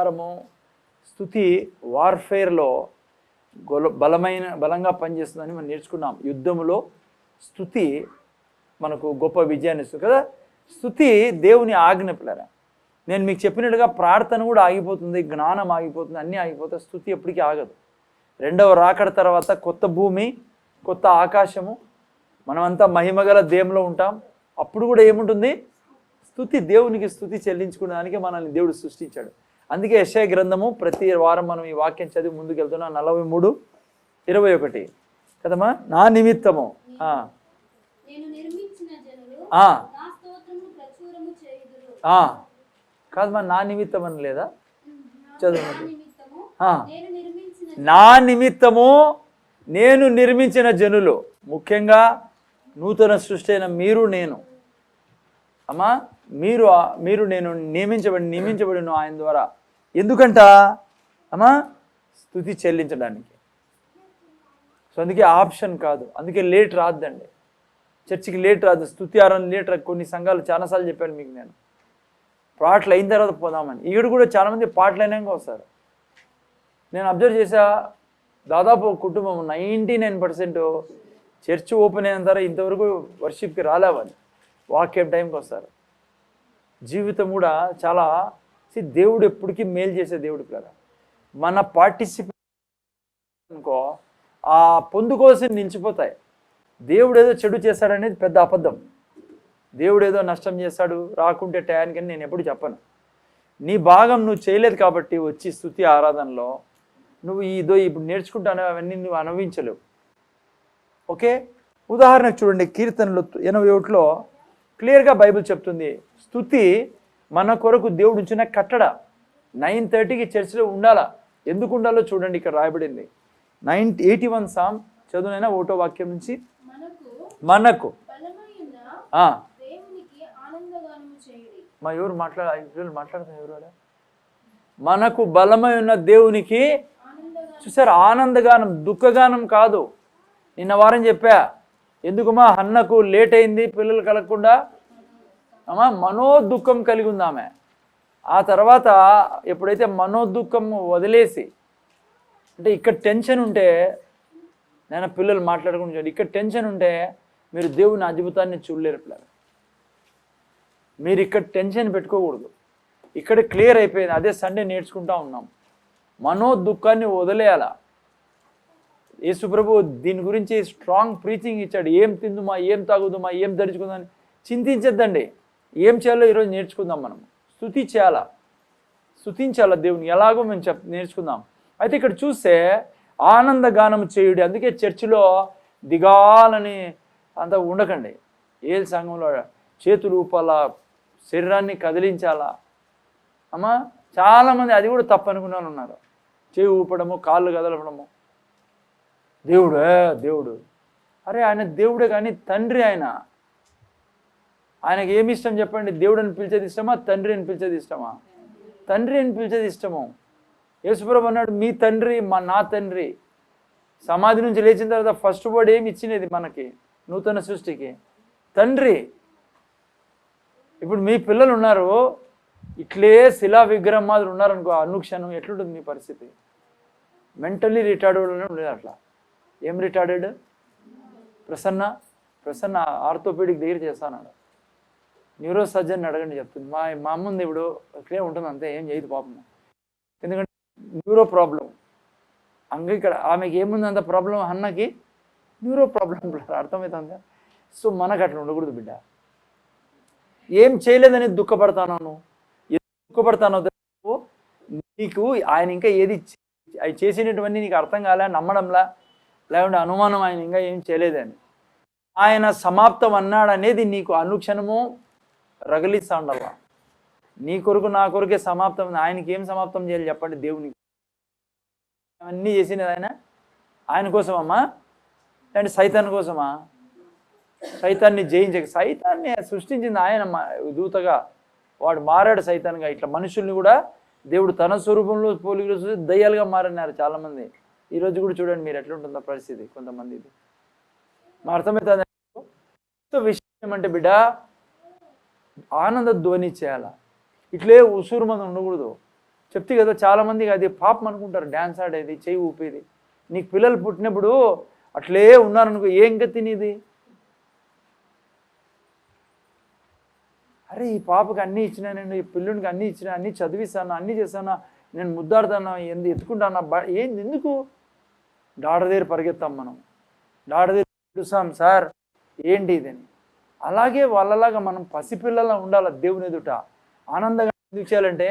వారము స్తుతి వార్ఫేర్లో బలంగా పనిచేస్తుందని మనం నేర్చుకున్నాం. యుద్ధములో స్తుతి మనకు గొప్ప విజయాన్ని ఇస్తుంది కదా. స్తుతి దేవుని ఆజ్ఞ పిల్లరా. నేను మీకు చెప్పినట్టుగా ప్రార్థన కూడా ఆగిపోతుంది, జ్ఞానం ఆగిపోతుంది, అన్నీ ఆగిపోతాయి. స్తుతి ఎప్పటికీ ఆగదు. రెండవ రాకడ తర్వాత కొత్త భూమి, కొత్త ఆకాశము, మనమంతా మహిమగల దేవులో ఉంటాం. అప్పుడు కూడా ఏముంటుంది? స్తుతి. దేవునికి స్తుతి చెల్లించుకునేదానికి మనల్ని దేవుడు సృష్టించాడు. అందుకే యెషయా గ్రంథము ప్రతి వారం మనం ఈ వాక్యం చదివి ముందుకు వెళ్తున్నాం. 43:21 కదమ్మా. నా నిమిత్తము కాదమ్మా, నా నిమిత్తం అని లేదా? చదువు. నా నిమిత్తము నేను నిర్మించిన జనులు, ముఖ్యంగా నూతన సృష్టి అయిన మీరు, నేను అమ్మా, మీరు నేను నియమించబడిన ఆయన ద్వారా. ఎందుకంట అమ్మా? స్తుతి చెల్లించడానికి. సో అందుకే ఆప్షన్ కాదు, అందుకే లేట్ రాద్దండి. చర్చికి లేట్ రాదు, స్తుతి ఆరాధన లేట్ రాదు. కొన్ని సంఘాలు చాలాసార్లు చెప్పాను మీకు నేను, పాటలు అయిన తర్వాత పోదామని. ఈడు కూడా చాలామంది పాటలు అయినాక వస్తారు. నేను అబ్జర్వ్ చేసా, దాదాపు కుటుంబం 99% చర్చ్ ఓపెన్ అయిన తర్వాత ఇంతవరకు వర్షిప్కి రాలేవని, వాక్యం టైంకి వస్తారు. జీవితం కూడా చాలా దేవుడు ఎప్పటికీ మేలు చేసే దేవుడు కదా. మన పార్టిసిపేషన్ అనుకో ఆ పొందు కోసం నిలిచిపోతాయి. దేవుడు ఏదో చెడు చేస్తాడనేది పెద్ద అబద్ధం. దేవుడు ఏదో నష్టం చేస్తాడు రాకుంటే టయానికని నేను ఎప్పుడు చెప్పను. నీ భాగం నువ్వు చేయలేదు కాబట్టి వచ్చి స్తుతి ఆరాధనలో నువ్వు ఇప్పుడు నేర్చుకుంటాను అవన్నీ నువ్వు అనుభవించలేవు. ఓకే, ఉదాహరణకు చూడండి, కీర్తనలు 81లో క్లియర్గా బైబిల్ చెప్తుంది, స్తుతి మన కొరకు దేవుడు ఉంచిన కట్టడ. 9:30కి చర్చిలో ఉండాలా. ఎందుకు ఉండాలో చూడండి, ఇక్కడ రాయబడింది. 81 సామ్ చదువునైనా 1వ వాక్యం నుంచి. మనకు ఎవరు మాట్లాడతారు ఎవరు? మనకు బలమై ఉన్న దేవునికి చూసారు ఆనందగానం, దుఃఖగానం కాదు. నిన్న వారం చెప్పా, ఎందుకుమా హన్నకు లేట్ అయింది పిల్లలు కలగకుండా? అమ్మా మనోదుఖం కలిగి ఉంది ఆమె. ఆ తర్వాత ఎప్పుడైతే మనోదుఖం వదిలేసి, అంటే ఇక్కడ టెన్షన్ ఉంటే, నేను పిల్లలు మాట్లాడుకుంటూ ఇక్కడ టెన్షన్ ఉంటే మీరు దేవుని అద్భుతాన్ని చూడలేరు పిల్లలు. మీరు ఇక్కడ టెన్షన్ పెట్టుకోకూడదు. ఇక్కడ క్లియర్ అయిపోయింది. అదే సండే నేర్చుకుంటా ఉన్నాం. మనోదుఖాన్ని వదిలేయాల. యేసుప్రభు దీని గురించి స్ట్రాంగ్ ప్రీచింగ్ ఇచ్చాడు. ఏం తిందుమా, ఏం తాగుదుమా, ఏం ధరించుకుందామని చింతించద్దండి. ఏం చేయాలో ఈరోజు నేర్చుకుందాం. మనం స్తుతి చేయాలా, స్తుతించాలా దేవుని. ఎలాగో మేము నేర్చుకుందాం. అయితే ఇక్కడ చూస్తే ఆనందగానం చేయుడి. అందుకే చర్చిలో దిగాలని అంత ఉండకండి. ఏ సంఘంలో చేతులు ఊపాలా, శరీరాన్ని కదిలించాలా. అమ్మా చాలామంది అది కూడా తప్పు అనుకున్నాను ఉన్నారు. చేయి ఊపడము, కాళ్ళు కదలపడము. దేవుడు అరే ఆయన దేవుడే కానీ తండ్రి. ఆయనకి ఏమి ఇష్టం చెప్పండి? దేవుడు అని పిలిచేది ఇష్టమా, తండ్రి అని పిలిచేది ఇష్టమా? తండ్రి అని పిలిచేది ఇష్టము. యేసుప్రభు అన్నాడు, మీ తండ్రి నా తండ్రి. సమాధి నుంచి లేచిన తర్వాత ఫస్ట్ వర్డ్ ఏమి ఇచ్చినది మనకి నూతన సృష్టికి? తండ్రి. ఇప్పుడు మీ పిల్లలు ఉన్నారు, ఇట్లే శిలా విగ్రహం మాదిరి ఉన్నారనుకో, అనుక్షణం ఎట్లుంటుంది మీ పరిస్థితి? మెంటల్లీ రిటార్డెడ్ ఉండేది. అట్లా ఏం రిటార్డెడ్? ప్రసన్న ఆర్థోపెడిక్ దగ్గర చేస్తాను. న్యూరో సర్జన్ అడగండి చెప్తుంది. మా అమ్మ ఉంది ఇప్పుడు ఇక్కడే ఉంటుంది, అంతే, ఏం చేయదు పాపం. ఎందుకంటే న్యూరో ప్రాబ్లం. ఇక్కడ ఆమెకి ఏముంది అంత ప్రాబ్లం? అన్నకి న్యూరో ప్రాబ్లం. అర్థమవుతుందా? సో మనకు అట్లా ఉండకూడదు బిడ్డ. ఏం చేయలేదని దుఃఖపడతాను. దుఃఖపడతానో నీకు ఆయన ఇంకా ఏది అవి చేసినటువంటి నీకు అర్థం కాలే, నమ్మడంలా, లేకుంటే అనుమానం ఆయన ఇంకా ఏం చేయలేదని. ఆయన సమాప్తం అన్నాడనేది నీకు అనుక్షణము రగిలిస్తా ఉండాల. నీ కొరకు నా కొరకే సమాప్తం. ఆయనకి ఏం సమాప్తం చేయాలి చెప్పండి? దేవునికి అవన్నీ చేసినది ఆయన కోసమమ్మా, లేదంటే సైతాన్ కోసమా? సైతాన్ని జయించక, సైతాన్ని సృష్టించింది ఆయన దూతగా. వాడు మారాడు సైతాన్గా. ఇట్లా మనుషుల్ని కూడా దేవుడు తన స్వరూపంలో పోలికలు చూసి దయ్యాలుగా మారన్నారు చాలామంది. ఈరోజు కూడా చూడండి మీరు ఎట్లుంటుందో పరిస్థితి కొంతమంది. ఇది మా అర్థమవుతుంది. విషయం ఏమంటే బిడ్డ, ఆనంద ధ్వని చేయాల. ఇట్లే ఉసూరు మంది ఉండకూడదు. చెప్తే కదా చాలామందికి అది పాపం అనుకుంటారు, డ్యాన్స్ ఆడేది, చేయి ఊపేది. నీకు పిల్లలు పుట్టినప్పుడు అట్లే ఉన్నారనుకో, ఏం గతి నీది? అరే ఈ పాపకి అన్నీ ఇచ్చినా, నేను ఈ పిల్లునికి అన్నీ ఇచ్చినా, అన్నీ చదివిస్తాను, అన్నీ చేస్తాను, నేను ముద్దాడుతాను, ఎత్తుకుంటాను, ఏంది ఎందుకు? డాక్టర్ దగ్గర పరిగెత్తాం మనం, డాక్టర్ దగ్గర చూసాం, సార్ ఏంటి ఇదని. అలాగే వాళ్ళలాగా మనం పసిపిల్లలా ఉండాలి దేవుని ఎదుట. ఆనందంగా ఎందుకు చేయాలంటే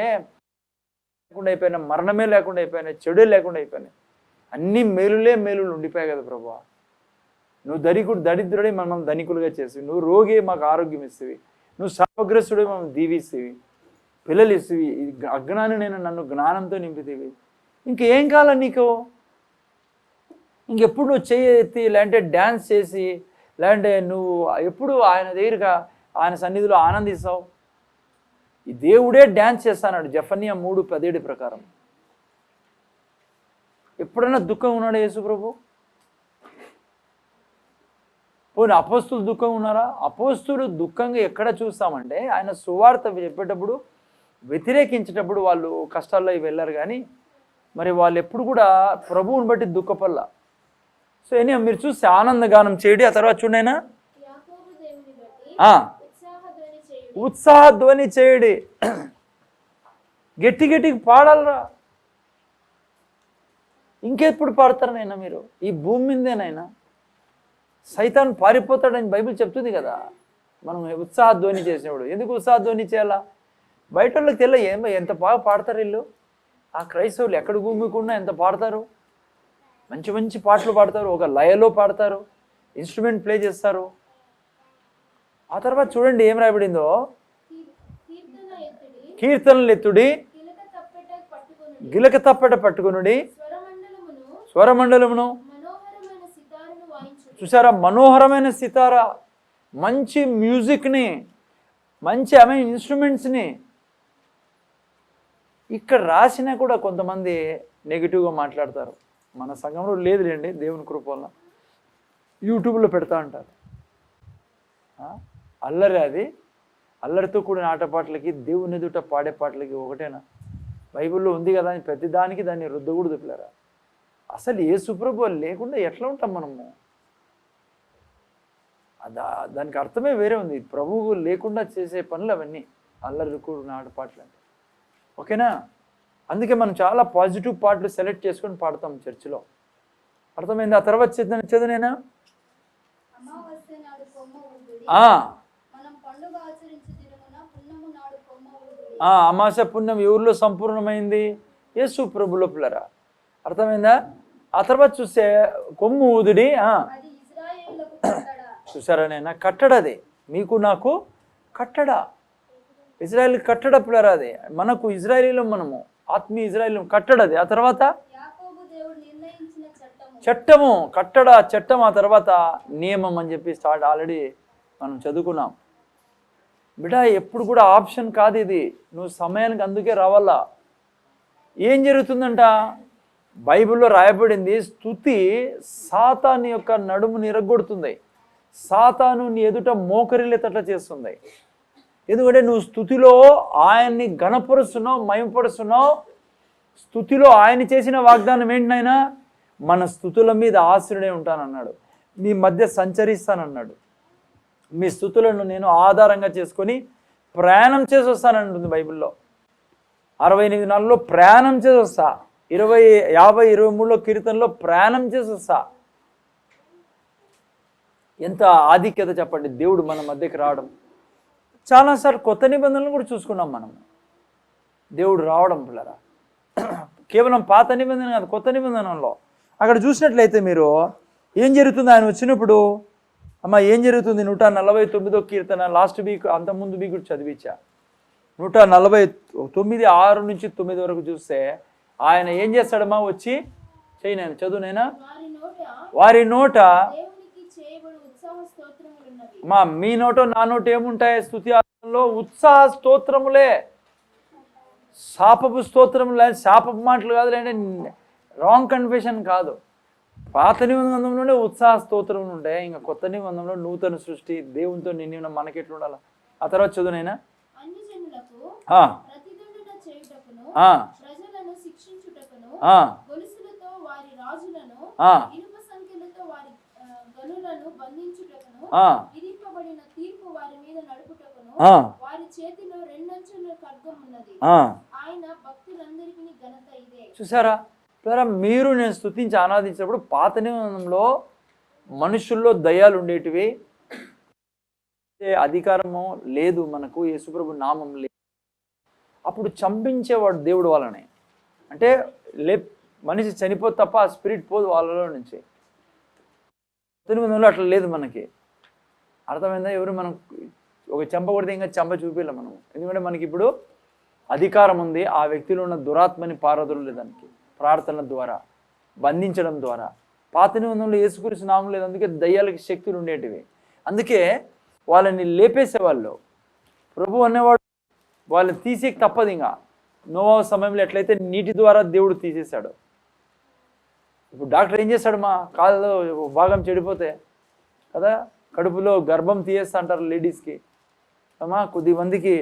లేకుండా అయిపోయినా, మరణమే లేకుండా అయిపోయినాయి, చెడే లేకుండా అయిపోయినాయి, అన్ని మేలులే మేలులు ఉండిపోయాయి కదా ప్రభువా. నువ్వు దరిద్రుడే మనం ధనికులుగా చేసివి, నువ్వు రోగి మాకు ఆరోగ్యం ఇస్తేవి, నువ్వు శాపగ్రస్తుడే మనం దీవిస్తేవి, పిల్లలు ఇస్తేవి, అజ్ఞాని నేను నన్ను జ్ఞానంతో నింపితేవి. ఇంకేం కావాలి నీకు? ఇంకెప్పుడు నువ్వు చేయి ఎత్తి లేదంటే డ్యాన్స్ చేసి లేదంటే నువ్వు ఎప్పుడు ఆయన దగ్గరగా ఆయన సన్నిధిలో ఆనందిస్తావు? ఈ దేవుడే డ్యాన్స్ చేస్తాడు జెఫన్యా 3:17 ప్రకారం. ఎప్పుడైనా దుఃఖం ఉన్నాడా యేసుప్రభు? పోనీ అపోస్తులు దుఃఖం ఉన్నారా? అపోస్తులు దుఃఖంగా ఎక్కడ చూస్తామంటే ఆయన సువార్త చెప్పేటప్పుడు వ్యతిరేకించేటప్పుడు వాళ్ళు కష్టాల్లో వెళ్ళారు, కానీ మరి వాళ్ళు ఎప్పుడు కూడా ప్రభువుని బట్టి దుఃఖపల్లా. సో ఎనీ మీరు చూస్తే ఆనందగానం చేయడి, ఆ తర్వాత చూడైనా ఉత్సాహధ్వని చేయడి, గట్టి గట్టికి పాడాలరా. ఇంకెప్పుడు పాడతారు నైనా మీరు? ఈ భూమి మీదేనైనా సైతాన్ పారిపోతాడని బైబిల్ చెప్తుంది కదా. మనం ఉత్సాహధ్వని చేసినప్పుడు ఎందుకు ఉత్సాహధ్వని చేయాలా? బయట వాళ్ళకి తెలియ ఎంత బాగా పాడతారు వీళ్ళు. ఆ క్రైస్తవులు ఎక్కడ గుమ్మికున్నా ఎంత పాడతారు, మంచి మంచి పాటలు పాడతారు, ఒక లయలో పాడతారు, ఇన్స్ట్రుమెంట్ ప్లే చేస్తారు. ఆ తర్వాత చూడండి ఏం రాయబడిందో, కీర్తనలు ఎత్తుడి, గిలక తప్పట పట్టుకునుడి, స్వరమండలమును. చూసారా, మనోహరమైన సితారా, మంచి మ్యూజిక్ని, మంచి ఇన్స్ట్రుమెంట్స్ని. ఇక్కడ రాసినా కూడా కొంతమంది నెగిటివ్గా మాట్లాడతారు. మన సంఘంలో లేదులేండి, దేవుని కృప వల్ల యూట్యూబ్లో పెడతా అంటారు. అల్లరి, అది అల్లరితో కూడిన ఆటపాటలకి దేవుని ఎదుట పాడే పాటలకి ఒకటేనా? బైబిల్లో ఉంది కదా అని ప్రతిదానికి దాన్ని రుద్దకూడదు పిల్లరా. అసలు యేసుప్రభు లేకుండా ఎట్లా ఉంటాం మనము? దానికి అర్థమే వేరే ఉంది. ప్రభువు లేకుండా చేసే పనులు అవన్నీ అల్లరి కూడిన ఆటపాటలు అంటే. ఓకేనా? అందుకే మనం చాలా పాజిటివ్ పాటలు సెలెక్ట్ చేసుకొని పాడతాం చర్చిలో. అర్థమైంది? ఆ తర్వాత చదువునేనా అమావాస్య పుణ్యం ఎవరిలో సంపూర్ణమైంది? యేసు ప్రభులో పిల్లరా. అర్థమైందా? ఆ తర్వాత చూస్తే కొమ్ము ఊదుడి, చూసారా నైనా కట్టడది, మీకు నాకు కట్టడ, ఇజ్రాయేల్ కట్టడ పిల్లరా. అది మనకు ఇజ్రాయేలీలో, మనము ఆత్మీయ ఇజ్రాయేల్ కట్టడది. ఆ తర్వాత చట్టము, కట్టడ చట్టం, ఆ తర్వాత నియమం అని చెప్పి ఆల్రెడీ మనం చదువుకున్నాం. బిడ్డ ఎప్పుడు కూడా ఆప్షన్ కాదు ఇది, నువ్వు సమయానికి అందుకే రావాలా. ఏం జరుగుతుందంట? బైబిల్లో రాయబడింది, స్తుతి సాతాను యొక్క నడుముని ఇరగొడుతుంది, సాతాను నీ ఎదుట మోకరిల్లేటట్లా చేస్తుంది. ఎందుకంటే నువ్వు స్తుతిలో ఆయన్ని ఘనపరుస్తున్నావు, మహిమపరుస్తున్నావు. స్తుతిలో ఆయన చేసిన వాగ్దానం ఏంటినైనా, మన స్తుతుల మీద ఆశ్రయుడే ఉంటానన్నాడు, మీ మధ్య సంచరిస్తానన్నాడు, మీ స్తుతులను నేను ఆధారంగా చేసుకొని ప్రయాణం చేసి వస్తానంటుంది బైబిల్లో. 68 నాలుగులో ప్రయాణం చేసి వస్తా, 20, 50, 23లో కీర్తనలో ప్రయాణం చేసి వస్తా. ఎంత ఆధిక్యత చెప్పండి దేవుడు మన మధ్యకి రావడం. చాలాసార్లు కొత్త నిబంధనలు కూడా చూసుకున్నాం మనం, దేవుడు రావడం పిల్లరా. కేవలం పాత నిబంధన కాదు, కొత్త నిబంధనలో అక్కడ చూసినట్లయితే మీరు ఏం జరుగుతుంది ఆయన వచ్చినప్పుడు. అమ్మ ఏం జరుగుతుంది? 149వ కీర్తన లాస్ట్ వీక్, అంతకుముందు వీక్ కూడా చదివించా. 149, 6 నుంచి 9 వరకు చూస్తే ఆయన ఏం చేస్తాడమ్మా? వచ్చి చెయ్యి, నేను చదువునైనా, వారి నోట మీ నోట నా నోట ఏముంటాయి? స్తుతిలో ఉత్సాహ స్తోత్రములే, శాపపు స్తోత్రములే, శాపపు మాటలు కాదు, లేదంటే రాంగ్ కన్ఫెషన్ కాదు. పాత నిబంధనలోనే ఉత్సాహ స్తోత్రం ఉంటాయి, ఇంకా కొత్త నిబంధనలో నూతన సృష్టి, దేవునితో నిన్న మనకి ఎట్లా ఉండాలి. ఆ తర్వాత చదువునైనా, ఆ, గొలుసులతో వారి రాజులను ఆ, ఇనుప సంఖ్యలతో వారి గనులను బంధించుటకును ఆ, విధింపబడిన తీర్పు వారి మీద నడుపుటకును ఆ, వారి చేతిలో రెండంచుల ఖడ్గం ఉన్నది. ఆ. ఆయన భక్తులందరికీ ఘనత ఇదే. చూసారా ద్వారా మీరు నేను స్తుతించి ఆరాధించినప్పుడు పాత నిబంధనలో మనుషుల్లో దయ్యాలు ఉండేటివి, అధికారము లేదు మనకు, యేసుప్రభు నామం లేదు. అప్పుడు చంపించేవాడు దేవుడు వాళ్ళని, అంటే మనిషి చనిపోతే తప్ప ఆ స్పిరిట్ పోదు వాళ్ళలో నుంచి. కొత్త నిబంధనలో అట్లా లేదు మనకి, అర్థమైందా? ఎవరు మనం ఒక చెంప కొడితే ఇంకా చెంప చూపిల్ల మనం, ఎందుకంటే మనకి ఇప్పుడు అధికారం ఉంది ఆ వ్యక్తిలో ఉన్న దురాత్మని పారదోలేదానికి ప్రార్థన ద్వారా, బంధించడం ద్వారా. పాత నిబంధనలో యేసుక్రీస్తు నామం లేదు, అందుకే దయ్యాలకి శక్తులు ఉండేటివి, అందుకే వాళ్ళని లేపేసేవాళ్ళు. ప్రభు అనేవాడు వాళ్ళని తీసేకి తప్పదు. ఇంకా నోవా సమయంలో ఎట్లయితే నీటి ద్వారా దేవుడు తీసేశాడు, ఇప్పుడు డాక్టర్ ఏం చేస్తాడు? మా కాళ్ళలో భాగం చెడిపోతే కదా కడుపులో గర్భం తీయేస్తా అంటారు లేడీస్కి, అమ్మా కొద్ది మందికి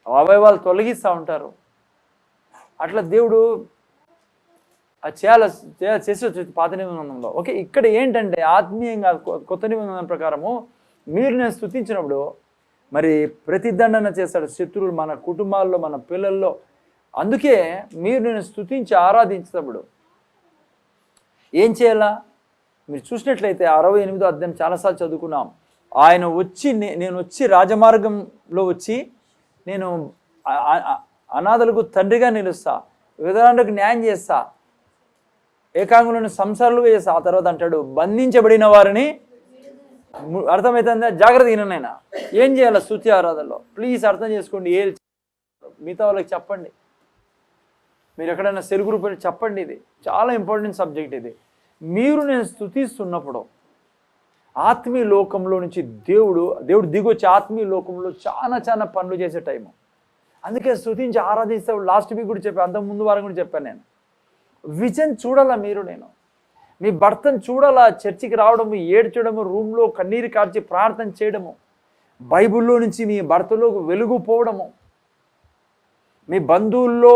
అవయవాలు తొలగిస్తూ ఉంటారు. అట్లా దేవుడు అది చేసి వచ్చి పాత నిబంధనలో. ఓకే, ఇక్కడ ఏంటంటే ఆత్మీయంగా కొత్త నిబంధన ప్రకారము మీరు నేను స్తుతించినప్పుడు మరి ప్రతిదండన చేస్తాడు శత్రువులు మన కుటుంబాల్లో, మన పిల్లల్లో. అందుకే మీరు నేను స్తుతించి ఆరాధించినప్పుడు ఏం చేయాలా? మీరు చూసినట్లయితే 68వ అధ్యాయం చాలాసార్లు చదువుకున్నాం. ఆయన వచ్చి నేను వచ్చి రాజమార్గంలో వచ్చి నేను అనాథలకు తండ్రిగా నిలుస్తా, విధవరాండ్రకు న్యాయం చేస్తా, ఏకాంగులను సంసారాలుగా చేస్తా. ఆ తర్వాత అంటాడు బంధించబడిన వారిని, అర్థమవుతుందా? జాగ్రత్త విననైనా ఏం చేయాలి స్తుతి ఆరాధనలో? ప్లీజ్ అర్థం చేసుకోండి. మిగతా వాళ్ళకి చెప్పండి, మీరు ఎక్కడైనా సెల్ గ్రూప్ చెప్పండి. ఇది చాలా ఇంపార్టెంట్ సబ్జెక్ట్. ఇది మీరు నేను స్తుతిస్తున్నప్పుడు ఆత్మీయ లోకంలో నుంచి దేవుడు దిగొచ్చి ఆత్మీయ లోకంలో చాలా పనులు చేసే టైము. అందుకే స్తుతించి ఆరాధిస్తే లాస్ట్ వీక్ కూడా చెప్పాను, అంతకు ముందు వారం కూడా చెప్పాను నేను. విజన్ చూడాలా మీరు నేను, మీ భర్తను చూడాలా, చర్చికి రావడము, ఏడ్చడము, రూమ్లో కన్నీరు కార్చి ప్రార్థన చేయడము, బైబిల్లో నుంచి మీ భర్తలో వెలుగు పోవడము, మీ బంధువుల్లో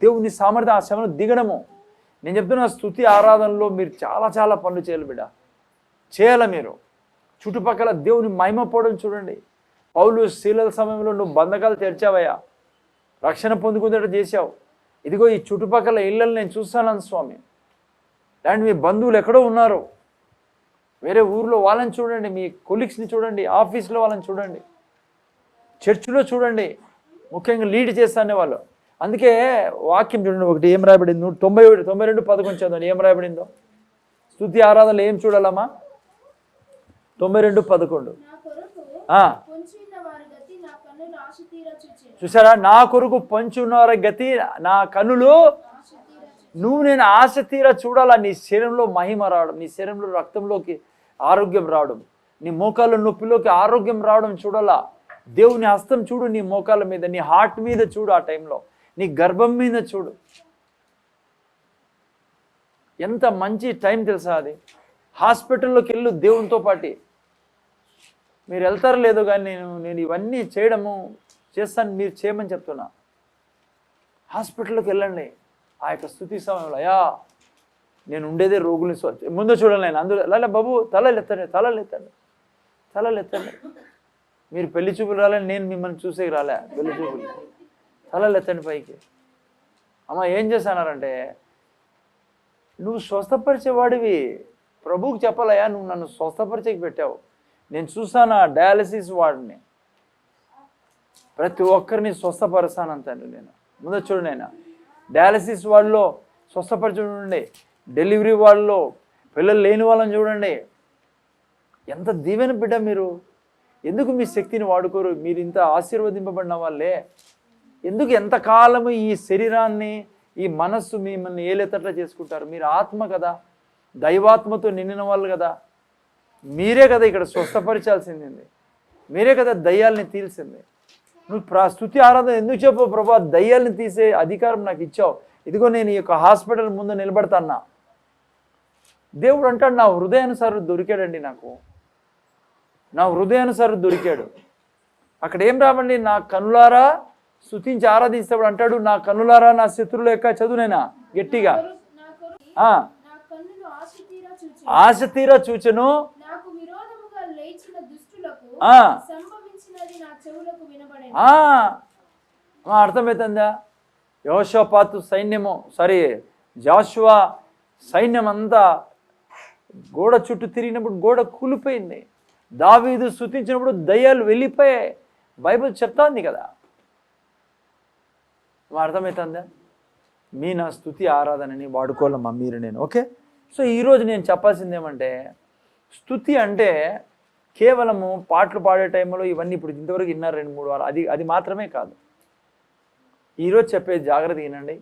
దేవుని సామర్థ్యం ఆ శ్రమను దిగడము. నేను చెప్తున్నా స్తుతి ఆరాధనలో మీరు చాలా పనులు చేయాలి బిడ్డ, చేయాలి. మీరు చుట్టుపక్కల దేవుని మహిమపోవడం చూడండి. పౌలు శీలల సమయంలో నువ్వు బంధకాలు తెరిచావయ్యా, రక్షణ పొందుకునేటట్టు చేశావు. ఇదిగో ఈ చుట్టుపక్కల ఇళ్ళని నేను చూస్తాను స్వామి. అండ్ మీ బంధువులు ఎక్కడో ఉన్నారు, వేరే ఊర్లో, వాళ్ళని చూడండి, మీ కొలీగ్స్ని చూడండి, ఆఫీస్లో వాళ్ళని చూడండి, చర్చిలో చూడండి, ముఖ్యంగా లీడ్ చేస్తానే వాళ్ళు. అందుకే వాక్యం చూడండి, ఒకటి ఏం రాయబడింది, 92:11 చదవండి. ఏం రాయబడిందో స్తుతి ఆరాధనలో ఏం చూడాలమ్మా? 92:11. చూసారా? నా కొరకు పొంచి ఉన్నవారి గతి నా కన్నులు, నువ్వు నేను ఆశ తీరా చూడాలా. నీ శరీరంలో మహిమ రావడం, నీ శరీరంలో రక్తంలోకి ఆరోగ్యం రావడం, నీ మోకాళ్ళ నొప్పిలోకి ఆరోగ్యం రావడం చూడాలా. దేవుని హస్తం చూడు, నీ మోకాళ్ళ మీద, నీ హార్ట్ మీద చూడు, ఆ టైంలో నీ గర్భం మీద చూడు. ఎంత మంచి టైం తెలుసా అది? హాస్పిటల్లోకి వెళ్ళు దేవునితో పాటు. మీరు వెళ్తారో లేదో కానీ నేను ఇవన్నీ చేస్తాను, మీరు చేయమని చెప్తున్నా. హాస్పిటల్లోకి వెళ్ళండి ఆ యొక్క స్తుతి సమయంలో. అయ్యా నేను ఉండేదే రోగుల్ని ముందు చూడాలి నేను, అందులో అలా బాబు తలలెత్తండి. మీరు పెళ్లి చూపులు రాలని నేను మిమ్మల్ని చూసేకి రాలే, పెళ్లి చూపులు. తలలెత్తండి పైకి. అమ్మ ఏం చేస్తానారంటే, నువ్వు స్వస్థపరిచేవాడివి, ప్రభువుకి చెప్పాలయ్యా నువ్వు నన్ను స్వస్థపరిచేకి పెట్టావు. నేను చూస్తాను ఆ డయాలసిస్ వార్డుని, ప్రతి ఒక్కరిని స్వస్థపరుస్తానంటాను నేను. ముందు చూడండి, నేను డయాలసిస్ వార్డులో స్వస్థపరిచి చూడండి, డెలివరీ వార్డులో పిల్లలు లేని వాళ్ళని చూడండి. ఎంత దీవెన బిడ్డ మీరు. ఎందుకు మీ శక్తిని వాడుకోరు? మీరు ఇంత ఆశీర్వదింపబడిన వాళ్ళే. ఎందుకు ఎంతకాలము ఈ శరీరాన్ని, ఈ మనస్సు మిమ్మల్ని ఏలేతట్లా చేసుకుంటారు? మీరు ఆత్మ కదా, దైవాత్మతో నిండిన వాళ్ళు కదా. మీరే కదా ఇక్కడ స్వస్థపరిచాల్సింది, మీరే కదా దయ్యాల్ని తీల్సింది. నువ్వు స్తుతి ఆరాధన ఎందుకు చెప్పు? ప్రభా దయ్యాల్ని తీసే అధికారం నాకు ఇచ్చావు, ఇదిగో నేను ఈ యొక్క హాస్పిటల్ ముందు నిలబడతాన్నా. దేవుడు అంటాడు నా హృదయానుసారుడు దొరికాడండి, నా హృదయానుసారుడు దొరికాడు. అక్కడ ఏం రావండి, నా కనులారా స్తుతించి ఆరాధిస్తాడు అంటాడు. నా కనులారా నా శత్రువుల యొక్క చదువునైనా గట్టిగా ఆ, నా కన్నులు ఆశ తీరా చూచెను. ఆశ తీరా చూచెను. నాకు విరోధముగా లేచిన దుష్టులకు ఆ, సంభవించినది నా చెవులకు వినబడెను. ఆ, అర్థమవుతుందా? యెహోషాపాతు సైన్యము జాషువా సైన్యం అంతా గోడ చుట్టూ తిరిగినప్పుడు గోడ కూలిపోయింది. దావీదు స్తుతించినప్పుడు దయ్యాలు వెళ్ళిపోయాయి. బైబిల్ చెప్తాంది కదా. అర్థమవుతుందా? నా స్తుతి ఆరాధనని వాడుకోవాలమ్మా మీరు నేను. ఓకే, సో ఈరోజు నేను చెప్పాల్సింది ఏమంటే, స్తుతి అంటే కేవలము పాటలు పాడే టైంలో ఇవన్నీ ఇప్పుడు ఇంతవరకు విన్నారు 2-3 వారాలు, అది మాత్రమే కాదు. ఈరోజు చెప్పేది జాగ్రత్తగా వినండి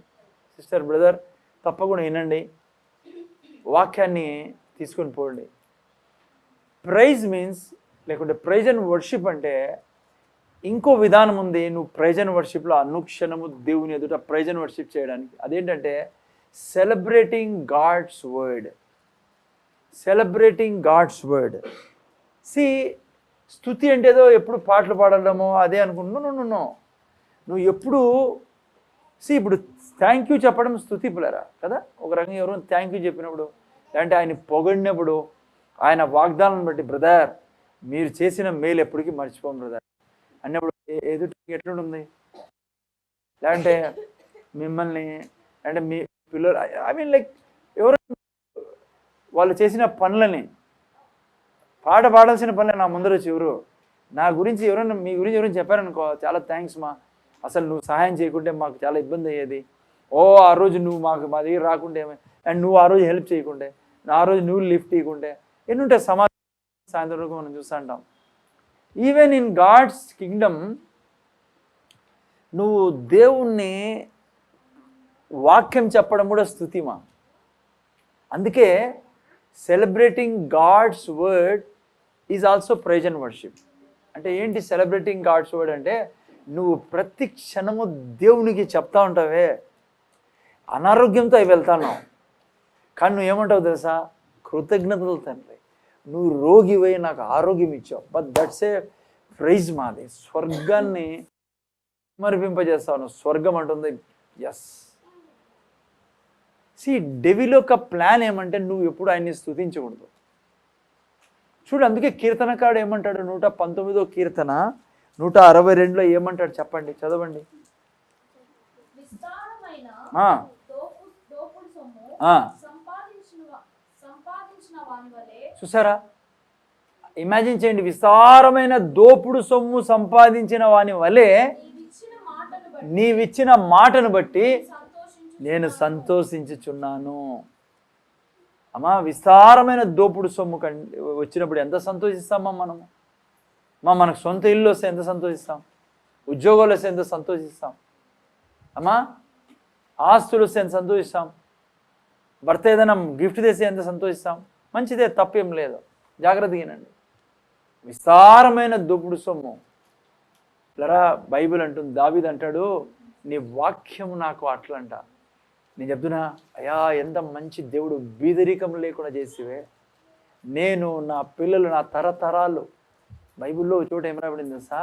సిస్టర్, బ్రదర్, తప్పకుండా వినండి, వాక్యాన్ని తీసుకొని పోండి. ప్రైజ్ మీన్స్ లేకుంటే ప్రైజ్ అండ్ వర్షిప్ అంటే ఇంకో విధానం ఉంది. నువ్వు ప్రైజ్ అండ్ వర్షిప్లో అనుక్షణము దేవుని ఎదుట ప్రైజ్ అండ్ వర్షిప్ చేయడానికి. అదేంటంటే celebrating God's word. Celebrating God's word. స్తుతి అంటే ఏదో ఎప్పుడు పాటలు పాడడమో అదే అనుకుంటున్నాను. నువ్వు ఎప్పుడు ఇప్పుడు థ్యాంక్ యూ చెప్పడం స్తుతి పిల్లరా కదా. ఒక రకంగా ఎవరో థ్యాంక్ యూ చెప్పినప్పుడు, లేదంటే ఆయన పొగిడినప్పుడు, ఆయన వాగ్దానం బట్టి, బ్రదర్ మీరు చేసిన మేలు ఎప్పటికీ మర్చిపోం బ్రదర్ అన్నప్పుడు ఎదుటి ఎట్లుంటుంది? లేదంటే మిమ్మల్ని అంటే మీ పిల్లలు లైక్ ఎవరు వాళ్ళు చేసిన పనులని పాట పాడాల్సిన పనులే నా ముందర వచ్చి ఎవరు నా గురించి ఎవరైనా మీ గురించి ఎవరైనా చెప్పారనుకో, చాలా థ్యాంక్స్ మా, అసలు నువ్వు సహాయం చేయకుంటే మాకు చాలా ఇబ్బంది అయ్యేది. ఆ రోజు నువ్వు మా దగ్గర రాకుంటే, అండ్ నువ్వు ఆ రోజు హెల్ప్ చేయకుంటే, ఆ రోజు నువ్వు లిఫ్ట్ ఇవ్వకుంటే, ఎన్ని ఉంటాయి సమాజం. సాయంత్రం వరకు మనం చూస్తూ ఉంటాం. ఈవెన్ ఇన్ గాడ్స్ కింగ్డమ్ నువ్వు దేవుణ్ణి వాక్యం చెప్పడం కూడా స్తుతిమా. అందుకే celebrating God's word is also praise and worship. అంటే ఏంటి సెలబ్రేటింగ్ గాడ్స్ వర్డ్ అంటే, నువ్వు ప్రతి క్షణము దేవునికి చెప్తా ఉంటావే. అనారోగ్యంతో అవి వెళ్తాను కానీ నువ్వు ఏమంటావు తెలుసా? కృతజ్ఞతలు తండ్రి, నువ్వు రోగివై నాకు ఆరోగ్యం ఇచ్చావు. బట్ దట్స్ ఏ ప్రైజ్ మాది. స్వర్గాన్ని మరిపింపజేస్తావు. స్వర్గం అంటుంది ఎస్. డెవిల్ యొక్క ప్లాన్ ఏమంటే నువ్వు ఎప్పుడు ఆయన్ని స్తుతించకూడదు. చూడు, అందుకే కీర్తనకాడు ఏమంటాడు? 119వ కీర్తన 162లో ఏమంటాడు చెప్పండి, చదవండి. చూసారా? ఇమాజిన్ చేయండి, విస్తారమైన దోపుడు సొమ్ము సంపాదించిన వాని వలె నీవిచ్చిన మాటను బట్టి నేను సంతోషించుచున్నాను. అమ్మా, విస్తారమైన దోపుడు సొమ్ము వచ్చినప్పుడు ఎంత సంతోషిస్తామా మనము? మనకు సొంత ఇల్లు వస్తే ఎంత సంతోషిస్తాం? ఉద్యోగాలు వస్తే ఎంత సంతోషిస్తాం? అమ్మా, ఆస్తులు వస్తే ఎంత సంతోషిస్తాం? భర్త ఏదైనా గిఫ్ట్ తెస్తే ఎంత సంతోషిస్తాం? మంచిదే, తప్పేం లేదు, జాగ్రత్తగా వినండి. విస్తారమైన దోపుడు సొమ్ము లరా బైబిల్ అంటుంది, దావీదు అంటాడు, నీ వాక్యము నాకు అట్లంట. నేను చెప్తున్నా, అయ్యా ఎంత మంచి దేవుడు, బీదరికం లేకుండా చేసివే. నేను, నా పిల్లలు, నా తరతరాలు. బైబిల్లో చోట ఏం రాబడింది తెలుసా?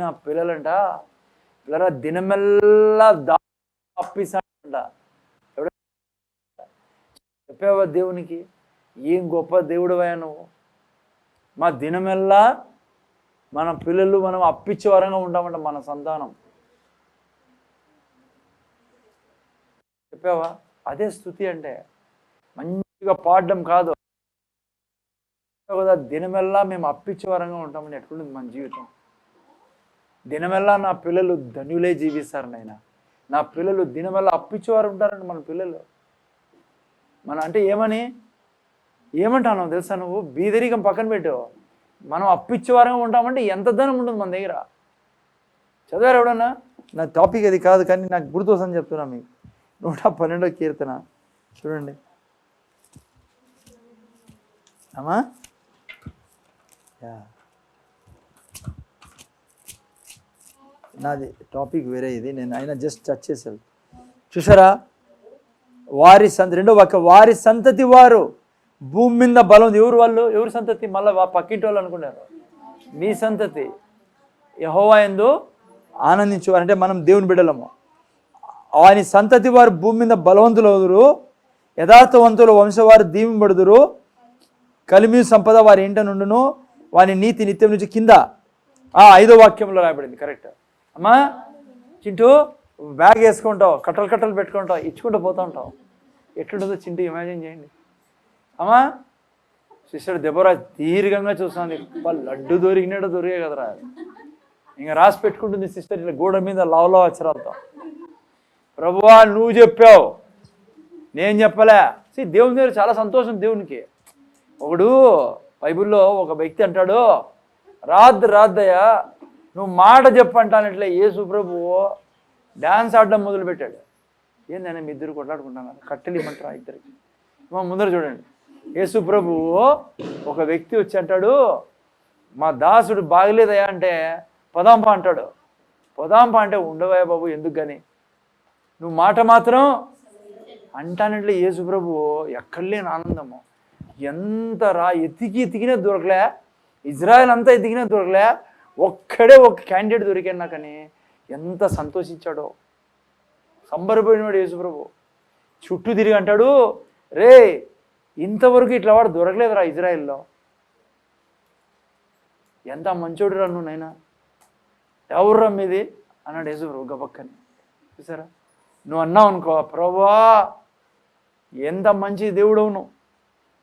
నా పిల్లలంట పిల్లరా దినమెల్లా అప్పిస్తాడంట. ఎవడ చెప్పావా దేవునికి? ఏం గొప్ప దేవుడువా నువ్వు. మా దినమెల్లా మన పిల్లలు మనం అప్పిచ్చే వరంగా ఉంటామంట, మన సంతానం. చెప్పావా? అదే స్తుతి అంటే. మంచిగా పాడడం కాదు కదా, దినమెల్లా మేము అప్పిచ్చే వరంగా ఉంటామని ఎట్లుంటుంది మన జీవితం. దినమెల్లా నా పిల్లలు ధన్యులే జీవిస్తారు నాయన. నా పిల్లలు దినమెల్లా అప్పిచ్చేవారు ఉంటారండి మన పిల్లలు. అంటే ఏమంటాను తెలుసా? నువ్వు బీదరికం పక్కన పెట్టు, మనం అప్పిచ్చేవారంగా ఉంటామంటే ఎంత ధనం ఉంటుంది మన దగ్గర. చదివారు ఎవడన్నా? నా టాపిక్ అది కాదు, కానీ నాకు గుర్తొస్తుందని చెప్తున్నా మీకు. 112వ కీర్తన చూడండి అమ్మా. నాది టాపిక్ వేరే, ఇది నేను అయినా జస్ట్ టచ్ చేశాను. చూసారా? రెండో వాక్యం, వారి సంతతి వారు భూమి మీద బలం. ఎవరు వాళ్ళు? ఎవరి సంతతి? మళ్ళీ పక్కింటి వాళ్ళు అనుకున్నారు. మీ సంతతి యెహోవా యందు ఆనందించేవారు అంటే మనం దేవుని బిడ్డలము. ఆయన సంతతి వారు భూమి మీద బలవంతులు అవుదురు, యథార్థవంతుల వంశవారు దీవింపబడుదురు, కలిమి సంపద వారి ఇంట నుండును, వారి నీతి నిత్యం నుంచి. కింద 5వ వాక్యంలో రాయబడింది. కరెక్ట్ అమ్మా. చింటూ బ్యాగ్ వేసుకుంటావు, కట్టలు కట్టలు పెట్టుకుంటావు, ఇచ్చుకుంటూ పోతూ ఉంటావు. ఎట్లుంటుందో చింటూ ఇమాజిన్ చేయండి అమ్మా. సిస్టర్ దెబోరా దీర్ఘంగా చూస్తుంది. లడ్డు దొరికినాడో దొరికే కదరా, ఇంకా రాసి పెట్టుకుంటుంది సిస్టర్ ఇట్లా గోడ మీద లవలో అక్షరాలతో. ప్రభువా నువ్వు చెప్పావు, నేను చెప్పలే. దేవుని దగ్గర చాలా సంతోషం దేవునికి. ఒకడు బైబిల్లో ఒక వ్యక్తి అంటాడు, రాద్దయ్యా నువ్వు మాట చెప్పంటానట్లే యేసు ప్రభువు డ్యాన్స్ ఆడడం మొదలుపెట్టాడు. ఏందైనా మీ ఇద్దరు కొట్లాడుకుంటున్నారు, కట్టెలు ఇమ్మంటారా ఇద్దరికి? ముందర చూడండి, యేసు ప్రభువు ఒక వ్యక్తి వచ్చి అంటాడు, మా దాసుడు బాగలేదయా అంటే పదాంప అంటాడు. పదాంప అంటే ఉండవయ్యా బాబు ఎందుకు కానీ, నువ్వు మాట మాత్రం అంటానట్లే యేసు ప్రభువు ఎక్కడ లేని ఆనందము. ఎంత ఎతికినా దొరకలే, ఇజ్రాయెల్ అంతా ఎతికినా దొరకలే, ఒక్కడే ఒక క్యాండిడేట్ దొరికాడు నాకని ఎంత సంతోషించాడో. సంబరపడినాడు యేసు ప్రభు. చుట్టూ తిరిగి అంటాడు, రే ఇంతవరకు ఇట్లా వాడు దొరకలేదురా ఇజ్రాయెల్లో, ఎంత మంచోడు రా నువ్వు నైనా, ఎవర్రా మీది అన్నాడు యేసు ప్రభు గబక్కని. చూసారా, నువ్వు అన్నావు అనుకో, ప్రభువా ఎంత మంచి దేవుడవు నువ్వు,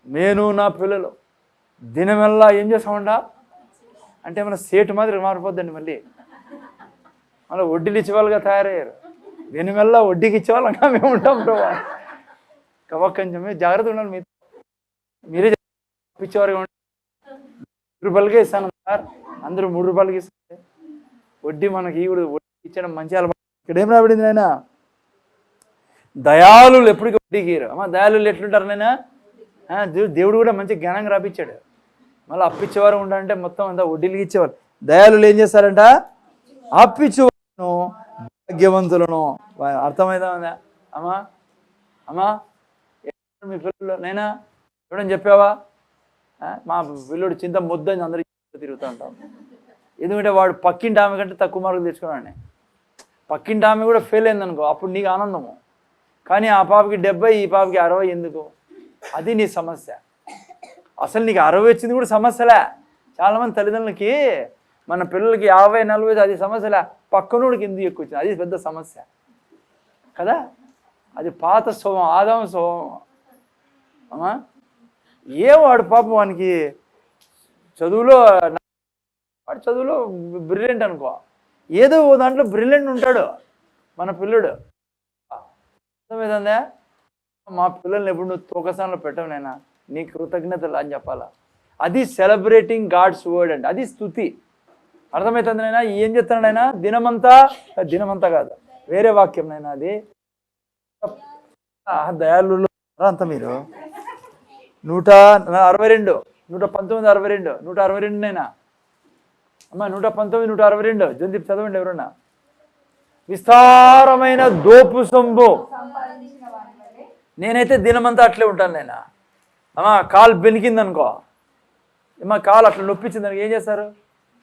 నేను నా పిల్లలు దినమెల్లా ఏం చేస్తామండా అంటే మన సేటు మాదిరి మారిపోద్దండి. మళ్ళీ వడ్డీలు ఇచ్చేవాళ్ళుగా తయారయ్యారు. దినమెల్లా వడ్డీకి ఇచ్చేవాళ్ళంగా మేము ఉంటాం ప్రభా. కొంచెం జాగ్రత్త ఉండాలి. మీరే ఇచ్చేవారుగా ఉంటే 3 రూపాయలకే ఇస్తాను సార్, అందరూ 3 రూపాయలకి ఇస్తే వడ్డీ మనకి వడ్డీ ఇచ్చడం మంచి అలవాటు. ఇక్కడ ఏం రాబడింది నాయన, దయాళులు ఎప్పటికీ వడ్డీకి ఇయ్యరు. అమ్మ దయాళులు ఎట్లుంటారు నాయన, దేవుడు కూడా మంచి జ్ఞానంగా రాపించాడు. మళ్ళీ అప్పిచ్చేవారు ఉండాలంటే మొత్తం అంతా వడ్డీలకి ఇచ్చేవారు. దయాళులు ఏం చేస్తారంట, అప్పిచ్చేవారును భాగ్యవంతులను. అర్థమైందా అమ్మా? అమ్మా మీ పిల్లలు నైనా చూడని చెప్పావా, మా పిల్లడు చింత ముద్దని అందరికీ తిరుగుతూ ఉంటాం. ఎందుకంటే వాడు పక్కింటి ఆమె కంటే తక్కువ మార్కులు తెచ్చుకున్నాడు. పక్కింటి ఆమె కూడా ఫెయిల్ అయిందనుకో, అప్పుడు నీకు ఆనందము. కానీ ఆ పాపకి 70, ఈ పాపకి 60 ఎందుకు? అది నీ సమస్య. అసలు నీకు 60 వచ్చింది కూడా సమస్యలే. చాలామంది తల్లిదండ్రులకి మన పిల్లలకి 50, 40 అది సమస్యలే, పక్కనోడికి ఎందుకు ఎక్కువ వచ్చింది అది పెద్ద సమస్య కదా. అది పాత స్వభావం, ఆదాము స్వభావం. అమ్మా వాడు పాపం వానికి వాడు చదువులో బ్రిలియంట్ అనుకో, ఏదో దాంట్లో బ్రిలియంట్ ఉంటాడు మన పిల్లడు. అర్థమవుతుందా? మా పిల్లల్ని ఎప్పుడు నువ్వు తోకసాన్లో పెట్టవు నైనా, నీ కృతజ్ఞతలు అని చెప్పాలా. అది సెలబ్రేటింగ్ గాడ్స్ వర్డ్ అంటే, అది స్తుతి. అర్థమవుతుంది నైనా. ఏం చెప్తాడు ఆయన, దినమంతా కాదు, వేరే వాక్యం నైనా అది. దయాళులు అంత మీరు 162, 119, 62, 162 నైనా అమ్మా, 119, 162 జందీప్ చదవండి ఎవరన్నా. విస్తారమైన దోపు సొమ్ము, నేనైతే దినమంతా అట్లే ఉంటాను నైనా. అమ్మా కాలు బెనికిందనుకో, అమ్మా కాలు అట్లా నొప్పించిందనుకో ఏం చేస్తారు,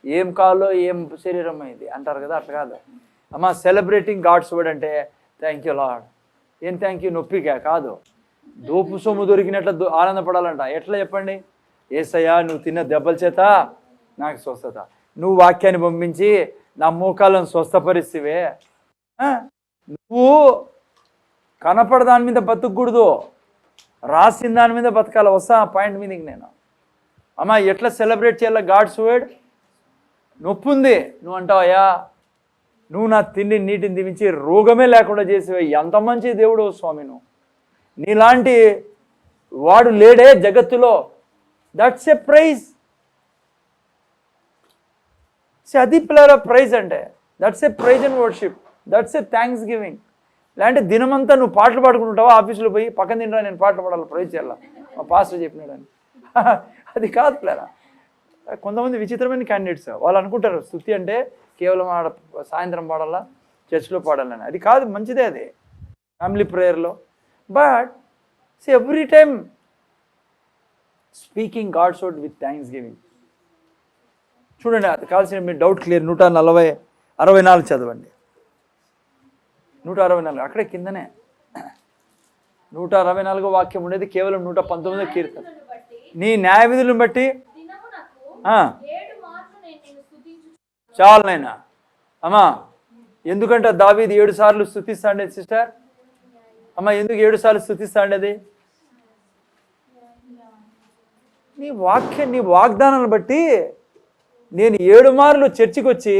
ఏం కాలో ఏం శరీరం ఇది అంటారు కదా, అట్లా కాదు. అమ్మా సెలబ్రేటింగ్ గాడ్స్ వర్డ్ అంటే థ్యాంక్ యూ లార్డ్. ఏం థ్యాంక్ యూ, నొప్పిగా కాదు, దోపు సొమ్ము దొరికినట్లు ఆనందపడాలంట. ఎట్లా చెప్పండి, యేసయ్యా నువ్వు తిన్న దెబ్బల చేత నాకు స్వస్థత, నువ్వు వాక్యాన్ని పంపించి నా మోకాలను స్వస్థపరిస్తేవే. నువ్వు కనపడ దాని మీద బతుకూడదు, రాసిన దాని మీద బతకాల. వస్తా ఆ పాయింట్ మీదకి నేను. అమ్మా ఎట్లా సెలబ్రేట్ చేయాలి గాడ్స్ వర్డ్? నొప్పి ఉంది నువ్వు అంటావయ్యా, నువ్వు నా తిండి నీటిని దివించి రోగమే లేకుండా చేసేవే, ఎంత మంచి దేవుడు స్వామి నువ్వు, నీలాంటి వాడు లేడే జగత్తులో. That's a prize. అది పిల్లల ప్రైజ్ అంటే, that's a prize and worship, that's a thanks giving. లేదంటే దినమంతా నువ్వు పాటలు పాడుకుంటావా, ఆఫీసులో పోయి పక్కన తింటా నేను పాటలు పాడాలి ప్రైజ్ చేయాలా మా పాస్టర్ చెప్పినాడని. అది కాదు పిల్లరా. కొంతమంది విచిత్రమైన క్యాండిడేట్స్, వాళ్ళు అనుకుంటారు స్తుతి అంటే కేవలం ఆడ సాయంత్రం పాడాలా, చర్చ్లో పాడాలని. అది కాదు, మంచిదే అది ఫ్యామిలీ ప్రేయర్లో. But every time speaking God's word with thanksgiving. చూడండి, అది కావాల్సిన మీ డౌట్ క్లియర్. 164 చదవండి. 164 అక్కడే కిందనే. 164 వాక్యం ఉండేది కేవలం 119 కీర్తన. న్యాయవిధులను బట్టి నీ న్యాయ విధులను బట్టి దినమునకు ఆ, 7 మార్లు నేను నిన్ను స్తుతించుచున్నాను. చాలు నాయనా. అమ్మా ఎందుకంటే దావీదు 7 సార్లు స్తుతిస్తాండేది సిస్టర్. అమ్మ ఎందుకు 7 సార్లు స్తుతిస్తాండేది? నీ వాగ్దానాలను బట్టి నేను 7 మార్లు చర్చికి వచ్చి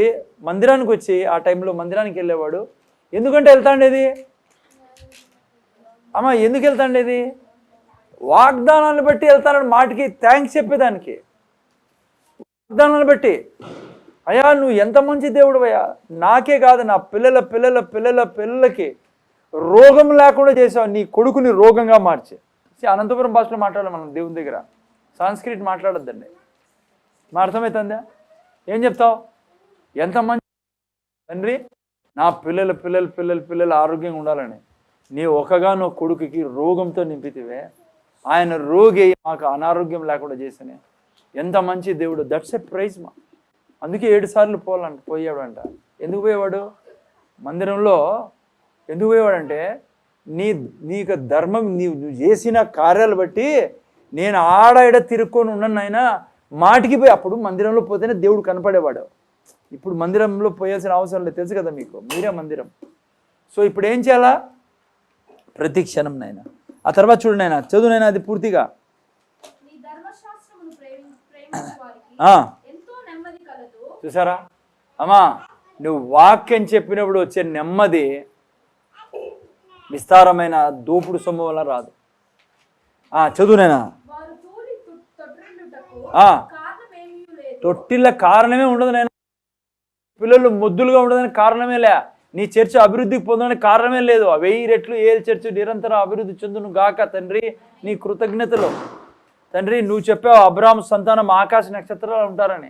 మందిరానికి వచ్చి ఆ టైంలో మందిరానికి వెళ్ళేవాడు. ఎందుకంటే వెళ్తాండేది అమ్మ, ఎందుకు వెళ్తాండేది? వాగ్దానాలను బట్టి వెళ్తానని మాటకి థ్యాంక్స్ చెప్పేదానికి. వాగ్దానాలను బట్టి అయ్యా నువ్వు ఎంత మంచి దేవుడు అయ్యా, నాకే కాదు నా పిల్లలకి రోగం లేకుండా చేసావు, నీ కొడుకుని రోగంగా మార్చి. అనంతపురం భాషలో మాట్లాడాలి మనం దేవుని దగ్గర, సాంస్క్రిట్ మాట్లాడొద్దండి. మా అర్థమవుతుందా? ఏం చెప్తావు? ఎంత మంచి తండ్రి, నా పిల్లలు ఆరోగ్యంగా ఉండాలని నీ ఒకగానో కొడుకుకి రోగంతో నింపితివే, ఆయన రోగి మాకు అనారోగ్యం లేకుండా చేసినే ఎంత మంచి దేవుడు. దట్స్ ఎ ప్రైజ్ మా. అందుకే 7 సార్లు పోయాడంట. ఎందుకు పోయేవాడు? మందిరంలో ఎందుకు పోయేవాడంటే నీకు ధర్మం నువ్వు చేసిన కార్యాలు బట్టి నేను ఆడ తిరుక్కొని ఉన్నాను ఆయన మాటికి పోయి. అప్పుడు మందిరంలో పోతేనే దేవుడు కనపడేవాడు. ఇప్పుడు మందిరంలో పోయాల్సిన అవసరం లేదు, తెలుసు కదా మీకు, మీరే మందిరం. సో ఇప్పుడు ఏం చేయాలా? ప్రతి క్షణం నాయన. ఆ తర్వాత చూడు నాయన, చదువు నాయన అది పూర్తిగా. నీ ధర్మశాస్త్రమును ప్రేమించు వారికి ఎంతో నెమ్మది కలదు. చూసారా అమ్మా, నువ్వు వాక్యం చెప్పినప్పుడు వచ్చే నెమ్మది విస్తారమైన దోపుడు సొమ్ము వల్ల రాదు. చదువు నాయన. వారు తూలి తొట్టిల్లుటకు కారణమేమీ లేదు. తొట్టిల్ల కారణమే ఉండదు నాయన. పిల్లలు మొద్దులుగా ఉండదని కారణమే లే. నీ చర్చ అభివృద్ధికి పొందడానికి కారణమే లేదు. 1000 రెట్లు ఏ చర్చ నిరంతరం అభివృద్ధి చెందును గాక తండ్రి, నీ కృతజ్ఞతలు. తండ్రి నువ్వు చెప్పావు అబ్రాహాము సంతానం ఆకాశ నక్షత్రాలు ఉంటారని.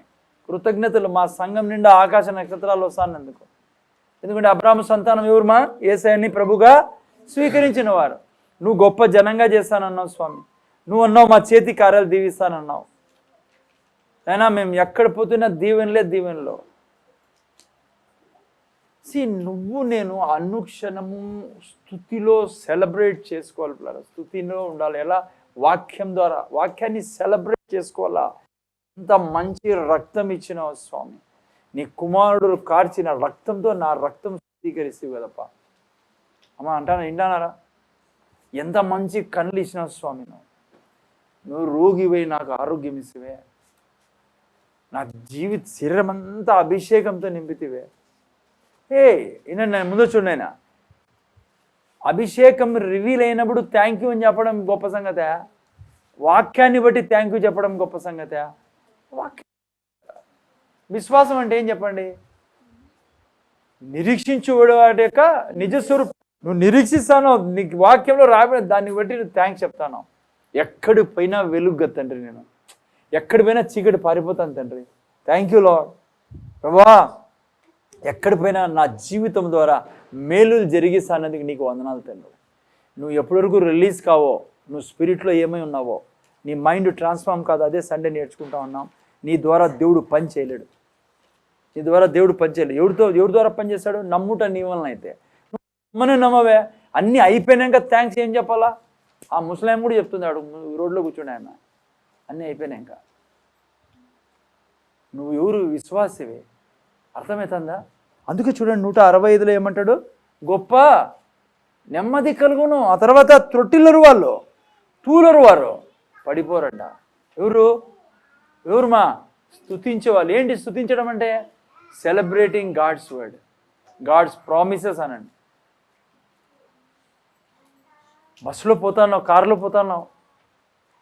కృతజ్ఞతలు. మా సంఘం నిండా ఆకాశ నక్షత్రాలు వస్తానందుకు. ఎందుకంటే అబ్రాహాము సంతానం ఎవరు? మా యేసయ్యని ప్రభుగా స్వీకరించిన వారు. నువ్వు గొప్ప జనంగా చేస్తానన్నావు స్వామి. నువ్వు అన్నావు మా చేతి కార్యాలు దీవిస్తానన్నావు. అయినా మేము ఎక్కడ పోతున్నా దీవెనలో. నువ్వు నేను అనుక్షణము స్తుతిలో సెలబ్రేట్ చేసుకోవాలి పిల్లలు. స్తుతిలో ఉండాలి. ఎలా? వాక్యం ద్వారా. వాక్యాన్ని సెలబ్రేట్ చేసుకోవాలా. అంత మంచి రక్తం ఇచ్చినావు స్వామి. నీ కుమారుడు కార్చిన రక్తంతో నా రక్తం స్వీకరిస్తావు కదప్ప. అమ్మ వింటానారా? ఎంత మంచి కళ్ళు ఇచ్చినావు స్వామి. నువ్వు రోగివై నాకు ఆరోగ్యం ఇస్తువే. నా శరీరం అంతా అభిషేకంతో నింపితివే. నేను ముందు చూడైనా అభిషేకం రివీల్ అయినప్పుడు థ్యాంక్ యూ అని చెప్పడం గొప్ప సంగతే? వాక్యాన్ని బట్టి థ్యాంక్ యూ చెప్పడం గొప్ప సంగతే? విశ్వాసం అంటే ఏం చెప్పండి? నిరీక్షించువాడు వాటి యొక్క నిజస్వరూపం. నువ్వు నిరీక్షిస్తానో నీకు వాక్యంలో రాబోయే దాన్ని బట్టి నువ్వు థ్యాంక్స్ చెప్తాను. ఎక్కడికి పోయినా వెలుగు తండ్రి, నేను ఎక్కడి పోయినా చీకటి పారిపోతాను తండ్రి. Thank you lord. ప్రభా ఎక్కడి పోయినా నా జీవితం ద్వారా మేలు జరిగిస్తానందుకు నీకు వందనాలు తండ్రి. నువ్వు ఎప్పటివరకు రిలీజ్ కావో, నువ్వు స్పిరిట్లో ఏమై ఉన్నావో, నీ మైండ్ ట్రాన్స్ఫార్మ్ కాదు. అదే సండే నేర్చుకుంటా ఉన్నాం. నీ ద్వారా దేవుడు పని చేయలేడు. ఎవరి ద్వారా పని చేస్తాడు? నమ్ముట నీ వలన అయితే. నమ్మను నమ్మవే. అన్నీ అయిపోయినాక థ్యాంక్స్ ఏం చెప్పాలా? ఆ ముస్లిం కూడా చెప్తున్నాడు రోడ్లో కూర్చుండే ఆయన. అన్నీ అయిపోయినాక నువ్వు ఎవరు? విశ్వాసివే. అర్థమవుతుందా? అందుకే చూడండి 165లో ఏమంటాడు? గొప్ప నెమ్మది కలుగును. ఆ తర్వాత త్రొట్టిల్లరు వాళ్ళు, తూలరు వారు పడిపోరంట. ఎవరు మా స్తుతించేవాళ్ళు. ఏంటి స్తుతించడం అంటే? Celebrating God's word, God's promises అనండి. బస్సులో పోతాన్నావు, కారులో పోతాన్నావు,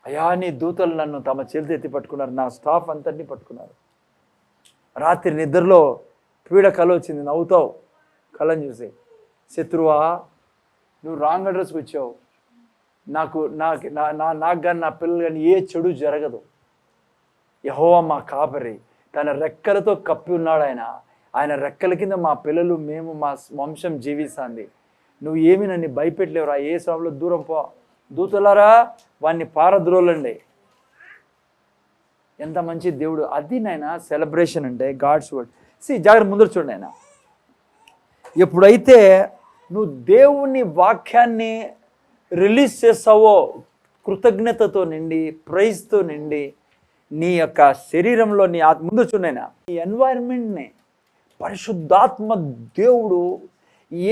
అయ్యా నీ దూతలు నన్ను తమ చేతితో ఎత్తి పట్టుకున్నారు, నా స్టాఫ్ అంతటినీ పట్టుకున్నారు. రాత్రి నిద్రలో పీడ కళ వచ్చింది, నవ్వుతావు కళని చూసి. శత్రువా నువ్వు రాంగ్ అడ్రస్కి వచ్చావు, నాకు కానీ నా పిల్లలు కానీ ఏ చెడు జరగదు. యెహోవా మా కాపరి, తన రెక్కలతో కప్పి ఉన్నాడు ఆయన రెక్కల కింద మా పిల్లలు మేము మా వంశం జీవిస్తాంది. నువ్వు ఏమి నన్ను భయపెట్టలేవురా, ఏ స్వామిలో దూరం పో. దూతలారా వాడిని పారద్రోలండి. ఎంత మంచి దేవుడు. అది నాయన సెలబ్రేషన్ అంటే, గాడ్స్ వర్డ్. జాగ్రత్త ముందర చూడండి ఆయన. ఎప్పుడైతే నువ్వు దేవుని వాక్యాన్ని రిలీజ్ చేస్తావో కృతజ్ఞతతో నిండి, ప్రైజ్తో నిండి, నీ యొక్క శరీరంలో నీ ముందు చూడైనా ఈ ఎన్వైరన్మెంట్ని పరిశుద్ధాత్మ దేవుడు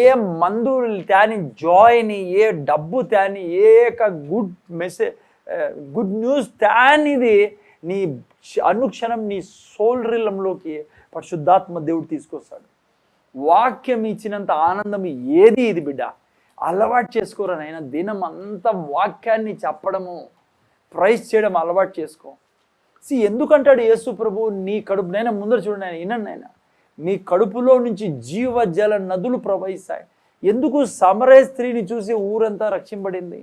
ఏ మందు తేని జాయ్ని, ఏ డబ్బు తేని, ఏ గుడ్ మెసేజ్, గుడ్ న్యూస్ తేనిది నీ అనుక్షణం నీ సోల్ రిలంలోకి పరిశుద్ధాత్మ దేవుడు తీసుకొస్తాడు. వాక్యం ఇచ్చినంత ఆనందం ఏది ఇది బిడ్డ, అలవాటు చేసుకోరా నాయన. దినం అంతా వాక్యాన్ని చెప్పడము, ప్రైజ్ చేయడం అలవాటు చేసుకో. ఎందుకంటాడు యేసు ప్రభు, నీ కడుపు నైనా ముందర చూడండి ఆయన, వినండి ఆయన, మీ కడుపులో నుంచి జీవజల నదులు ప్రవహిస్తాయి. ఎందుకు? సమరయ స్త్రీని చూసి ఊరంతా రక్షింపబడింది.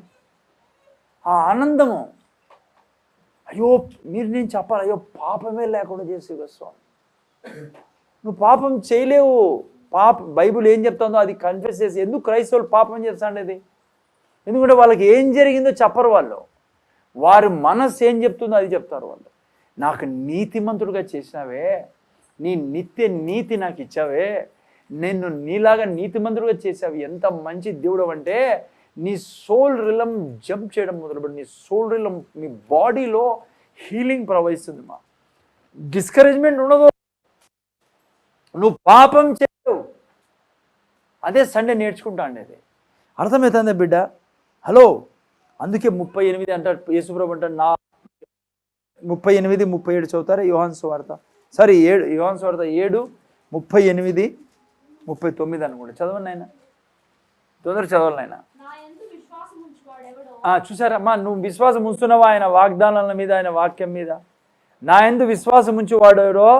ఆ ఆనందము, అయ్యో మీరు నేను చెప్పాలి, అయ్యో పాపమే లేకుండా చేసేవు స్వామి, నువ్వు పాపం చేయలేవు. బైబిల్ ఏం చెప్తుందో అది కన్ఫెస్ చేసి. ఎందుకు క్రైస్తవులు పాపం చేస్తాండేది? ఎందుకంటే వాళ్ళకి ఏం జరిగిందో చెప్పరు వాళ్ళు, వారి మనస్సు ఏం చెప్తుందో అది చెప్తారు వాళ్ళు. నాకు నీతిమంతుడిగా చేసినావే, నీ నిత్య నీతి నాకు ఇచ్చావే, నిన్ను నీలాగా నీతిమంతుడిగా చేసావు, ఎంత మంచి దేవుడు అంటే నీ సోల్ రిలం జంప్ చేయడం మొదలుపెట్టి, నీ సోల్ రిలం మీ బాడీలో హీలింగ్ ప్రవహిస్తుంది. మా డిస్కరేజ్మెంట్ ఉండదు, నువ్వు పాపం చేయవు. అదే సండే నేర్చుకుంటా అనేది అర్థమవుతుందా బిడ్డ? హలో, అందుకే 38 అంటాడు యేసుప్రభు అంటాడు, నా 38, 37 చదువుతారా? యోహాను సువార్త, సారీ 7, యోహాను సువార్త 7, 38, 39 అనుకుంటా. చదవండి ఆయన, తొందర చదవాలి ఆయన. చూసారమ్మా, నువ్వు విశ్వాసం ఉంచుతున్నావా ఆయన వాగ్దానాల మీద, ఆయన వాక్యం మీద? నా యందు విశ్వాసం ఉంచి వాడెవరో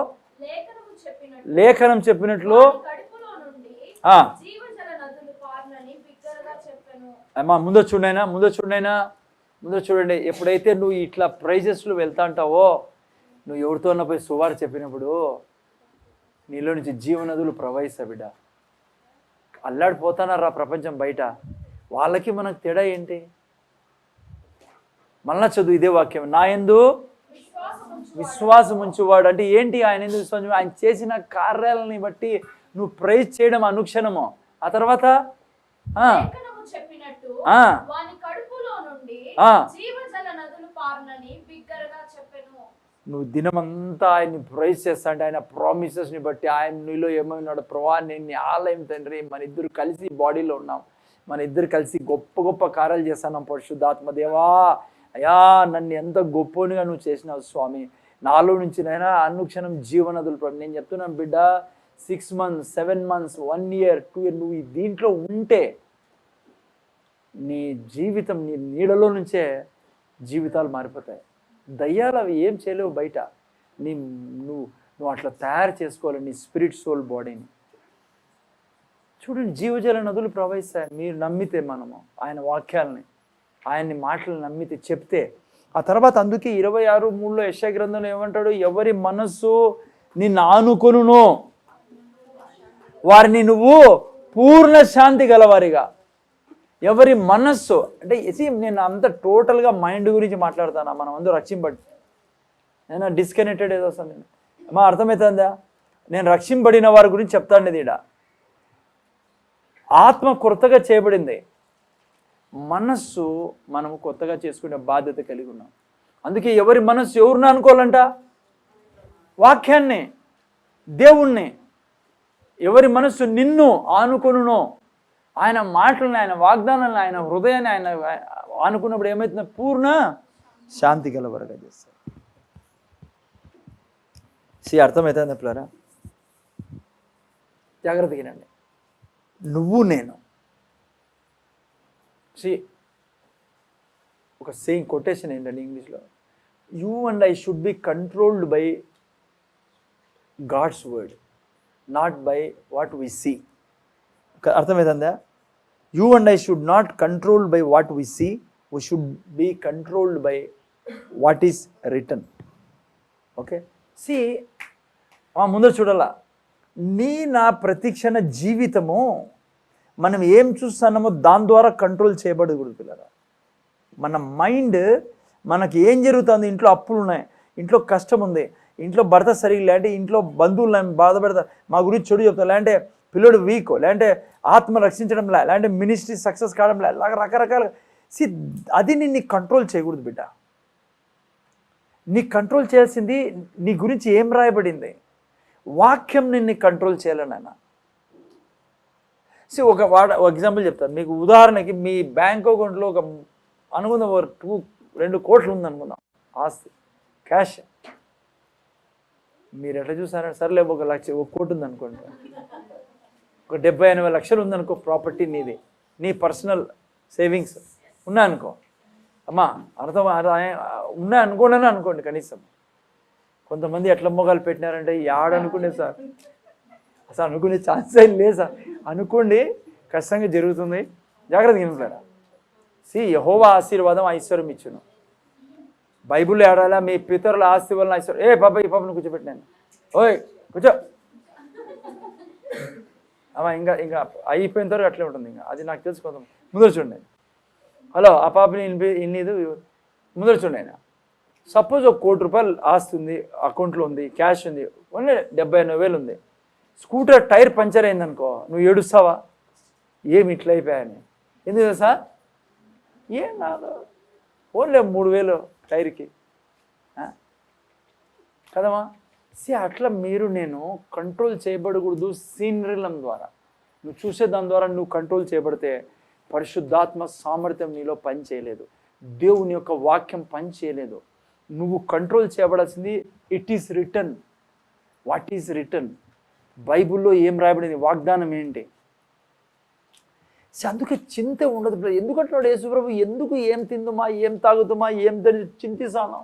లేఖనం చెప్పినట్లు అమ్మా ముందు చూడండి. ఎప్పుడైతే నువ్వు ఇట్లా ప్రైజెస్లు వెళ్తా అంటావో, నువ్వు ఎవరితో పోయి సువార్త చెప్పినప్పుడు నీలో నుంచి జీవనదులు ప్రవహిస్తా బిడ్డ. అల్లాడిపోతానారా ప్రపంచం బయట, వాళ్ళకి మనకు తేడా ఏంటి? మళ్ళా చదువు ఇదే వాక్యం, నా యందు విశ్వాసం ఉంచువాడు అంటే ఏంటి? ఆయన ఎందుకు విశ్వాసం? ఆయన చేసిన కార్యాలని బట్టి నువ్వు ప్రైజ్ చేయడం అనుక్షణము. ఆ తర్వాత నువ్వు దినమంతా ఆయన్ని ప్రైజ్ చేస్తా అంటే ఆయన ప్రామిసెస్ని బట్టి, ఆయన నీలో ఏమైనాడు, ప్రభా నేను నీ ఆలయం తండ్రి, మన ఇద్దరు కలిసి బాడీలో ఉన్నాం, మన ఇద్దరు కలిసి గొప్ప గొప్ప కార్యాలు చేస్తున్నాం. పరిశుద్ధాత్మ దేవా, అయ్యా నన్ను ఎంత గొప్పనిగా నువ్వు చేసినావు స్వామి, నాలో నుంచి నైనా అనుక్షణం జీవనదులు. నేను చెప్తున్నాను బిడ్డ, 6 months, 7 months, 1 year, 2 years నువ్వు దీంట్లో ఉంటే నీ జీవితం, నీ నీడలో నుంచే జీవితాలు మారిపోతాయి. దయ్యాలు అవి ఏం చేయలేవు బయట. నువ్వు అట్లా తయారు చేసుకోవాలి నీ స్పిరిట్, సోల్, బాడీని. చూడండి, జీవజల నదులు ప్రవహిస్తాయి మీరు నమ్మితే, మనము ఆయన వాక్యాలని, ఆయన్ని మాటలు నమ్మితే, చెప్తే. ఆ తర్వాత అందుకే 26:3 యెషయా గ్రంథంలో ఏమంటాడు? ఎవరి మనస్సు నిన్ను ఆనుకొనునో వారిని నువ్వు పూర్ణ శాంతి గలవారిగా. ఎవరి మనస్సు అంటే నేను అంత టోటల్గా మైండ్ గురించి మాట్లాడతానా? మనం అందరూ రక్షింపడి, నేను డిస్కనెక్టెడ్ ఏదో వస్తాను నేను. మా అర్థమవుతుందా? నేను రక్షింపబడిన వారి గురించి చెప్తాను. ఈడ ఆత్మ కొత్తగా చేయబడింది, మనస్సు మనము కొత్తగా చేసుకునే బాధ్యత కలిగి ఉన్నాం. అందుకే ఎవరి మనస్సు ఎవరిని అనుకోవాలంట? వాక్యాన్ని, దేవుణ్ణి. ఎవరి మనస్సు నిన్ను ఆనుకొనునో, ఆయన మాటలను, ఆయన వాగ్దానాలను, ఆయన హృదయాన్ని ఆయన ఆనుకున్నప్పుడు ఏమవుతుందో? పూర్ణ శాంతి గలవరగా చేస్తారు. అర్థమవుతుంది పిల్లరా? జాగ్రత్తగానండి. నువ్వు నేను ఒక సేయింగ్ కొటేషన్ ఏంటండి ఇంగ్లీష్లో, you and I should be controlled by God's word, not by what we see. అర్థమవుతుందా? You and I should not controlled by what we see, we should be controlled by what is written. Okay, ముందర చూడాలా, నా ప్రతిక్షణ జీవితము మనం ఏం చూస్తున్నామో దాని ద్వారా control చేయబడకూడదు పిల్లరా. మన మైండ్, మనకి ఏం జరుగుతుంది, ఇంట్లో అప్పులు ఉన్నాయి, ఇంట్లో కష్టం ఉంది, ఇంట్లో భర్త సరిగ్గా, లేదంటే ఇంట్లో బంధువులు బాధపడతారు, మా గురించి చెడు చెప్తారు, లేదంటే పిల్లడు వీక్, లేదంటే ఆత్మ రక్షించడంలా, లేదంటే మినిస్ట్రీ సక్సెస్ కావడంలా, రకరకాల అది నిన్ను కంట్రోల్ చేయకూడదు బిడ్డ. నీ కంట్రోల్ చేయాల్సింది నీ గురించి ఏం రాయబడింది, వాక్యం నిన్ను కంట్రోల్ చేయాలనైనా. ఒక ఎగ్జాంపుల్ చెప్తాను మీకు. ఉదాహరణకి మీ బ్యాంక్ అకౌంట్లో ఒక అనుకుందాం 2 కోట్లు ఉందనుకుందాం ఆస్తి, క్యాష్. మీరు ఎట్లా చూసారంటే సర్లే 1 కోటి ఉందనుకోండి, ఒక 70-80 లక్షలు ఉందనుకో ప్రాపర్టీ నీది, నీ పర్సనల్ సేవింగ్స్ ఉన్నాయనుకో. అమ్మా అర్థం ఉన్నాయి అనుకోండి అనుకోండి. కనీసం కొంతమంది ఎట్లా మొగాలు పెట్టినారంటే యాడనుకునే సార్, అసలు అనుకునే ఛాన్స్ ఏం లేదు సార్. అనుకోండి, ఖచ్చితంగా జరుగుతుంది. జాగ్రత్తగా వినుతారా. యెహోవా ఆశీర్వాదం ఐశ్వర్యం ఇచ్చును. బైబిల్లో ఏడాలా మీ పితరుల ఆస్తి వలన ఐశ్వర్యం. ఈ పాపను కూర్చోబెట్టినాను, ఓయ్ కూర్చో అమ్మా. ఇంకా అయిపోయిన తర్వాత అట్లే ఉంటుంది. ఇంకా అది నాకు తెలుసుకోదాం. ముందర చూడండి. హలో, ఆ పాపని ఇన్నిది ముందర చూడండి. ఆయన సపోజ్ 1 కోటి రూపాయలు ఆస్తి ఉంది, అకౌంట్లో ఉంది, క్యాష్ ఉంది, ఓన్లీ 70-80 ఉంది. స్కూటర్ టైర్ పంచర్ అయిందనుకో, నువ్వు ఏడుస్తావా? ఏమి ఇట్లా అయిపోయాయని. ఎందుకు తెలుసా? ఏం కాదు, ఓన్లీ 3000 టైర్కి కదమ్మా. అట్లా మీరు నేను కంట్రోల్ చేయబడకూడదు. సీనరీలం ద్వారా నువ్వు చూసే దాని ద్వారా నువ్వు కంట్రోల్ చేయబడితే పరిశుద్ధాత్మ సామర్థ్యం నీలో పని చేయలేదు, దేవుని యొక్క వాక్యం పని చేయలేదు. నువ్వు కంట్రోల్ చేయబడాల్సింది it is written. What is written? బైబిల్లో ఏం రాయబడింది, వాగ్దానం ఏంటి? అందుకే చింత ఉండదు. ఎందుకంటున్నాడు యేసుప్రభు, ఎందుకు ఏం తిందుమా, ఏం తాగుతుమా, ఏం చింతిస్తాను?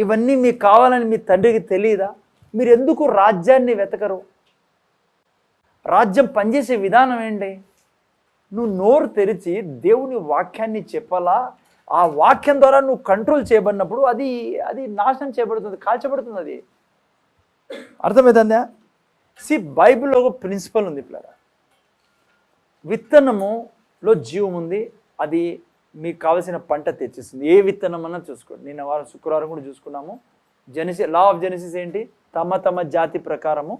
ఇవన్నీ మీకు కావాలని మీ తండ్రికి తెలియదా? మీరు ఎందుకు రాజ్యాన్ని వెతకరు? రాజ్యం పనిచేసే విధానం ఏంటి? నువ్వు నోరు తెరిచి దేవుని వాక్యాన్ని చెప్పాలా. ఆ వాక్యం ద్వారా నువ్వు కంట్రోల్ చేయబడినప్పుడు అది నాశనం చేయబడుతుంది, కాల్చబడుతుంది. అది అర్థమవుతుందా? బైబిల్లో ఒక ప్రిన్సిపల్ ఉంది పిల్లరా. విత్తనములో జీవం ఉంది, అది మీకు కావలసిన పంట తెచ్చిస్తుంది. ఏ విత్తనం అన్నా చూసుకోండి. నిన్న శుక్రవారం కూడా చూసుకున్నాము. లా ఆఫ్ జెనసిస్ ఏంటి? తమ జాతి ప్రకారము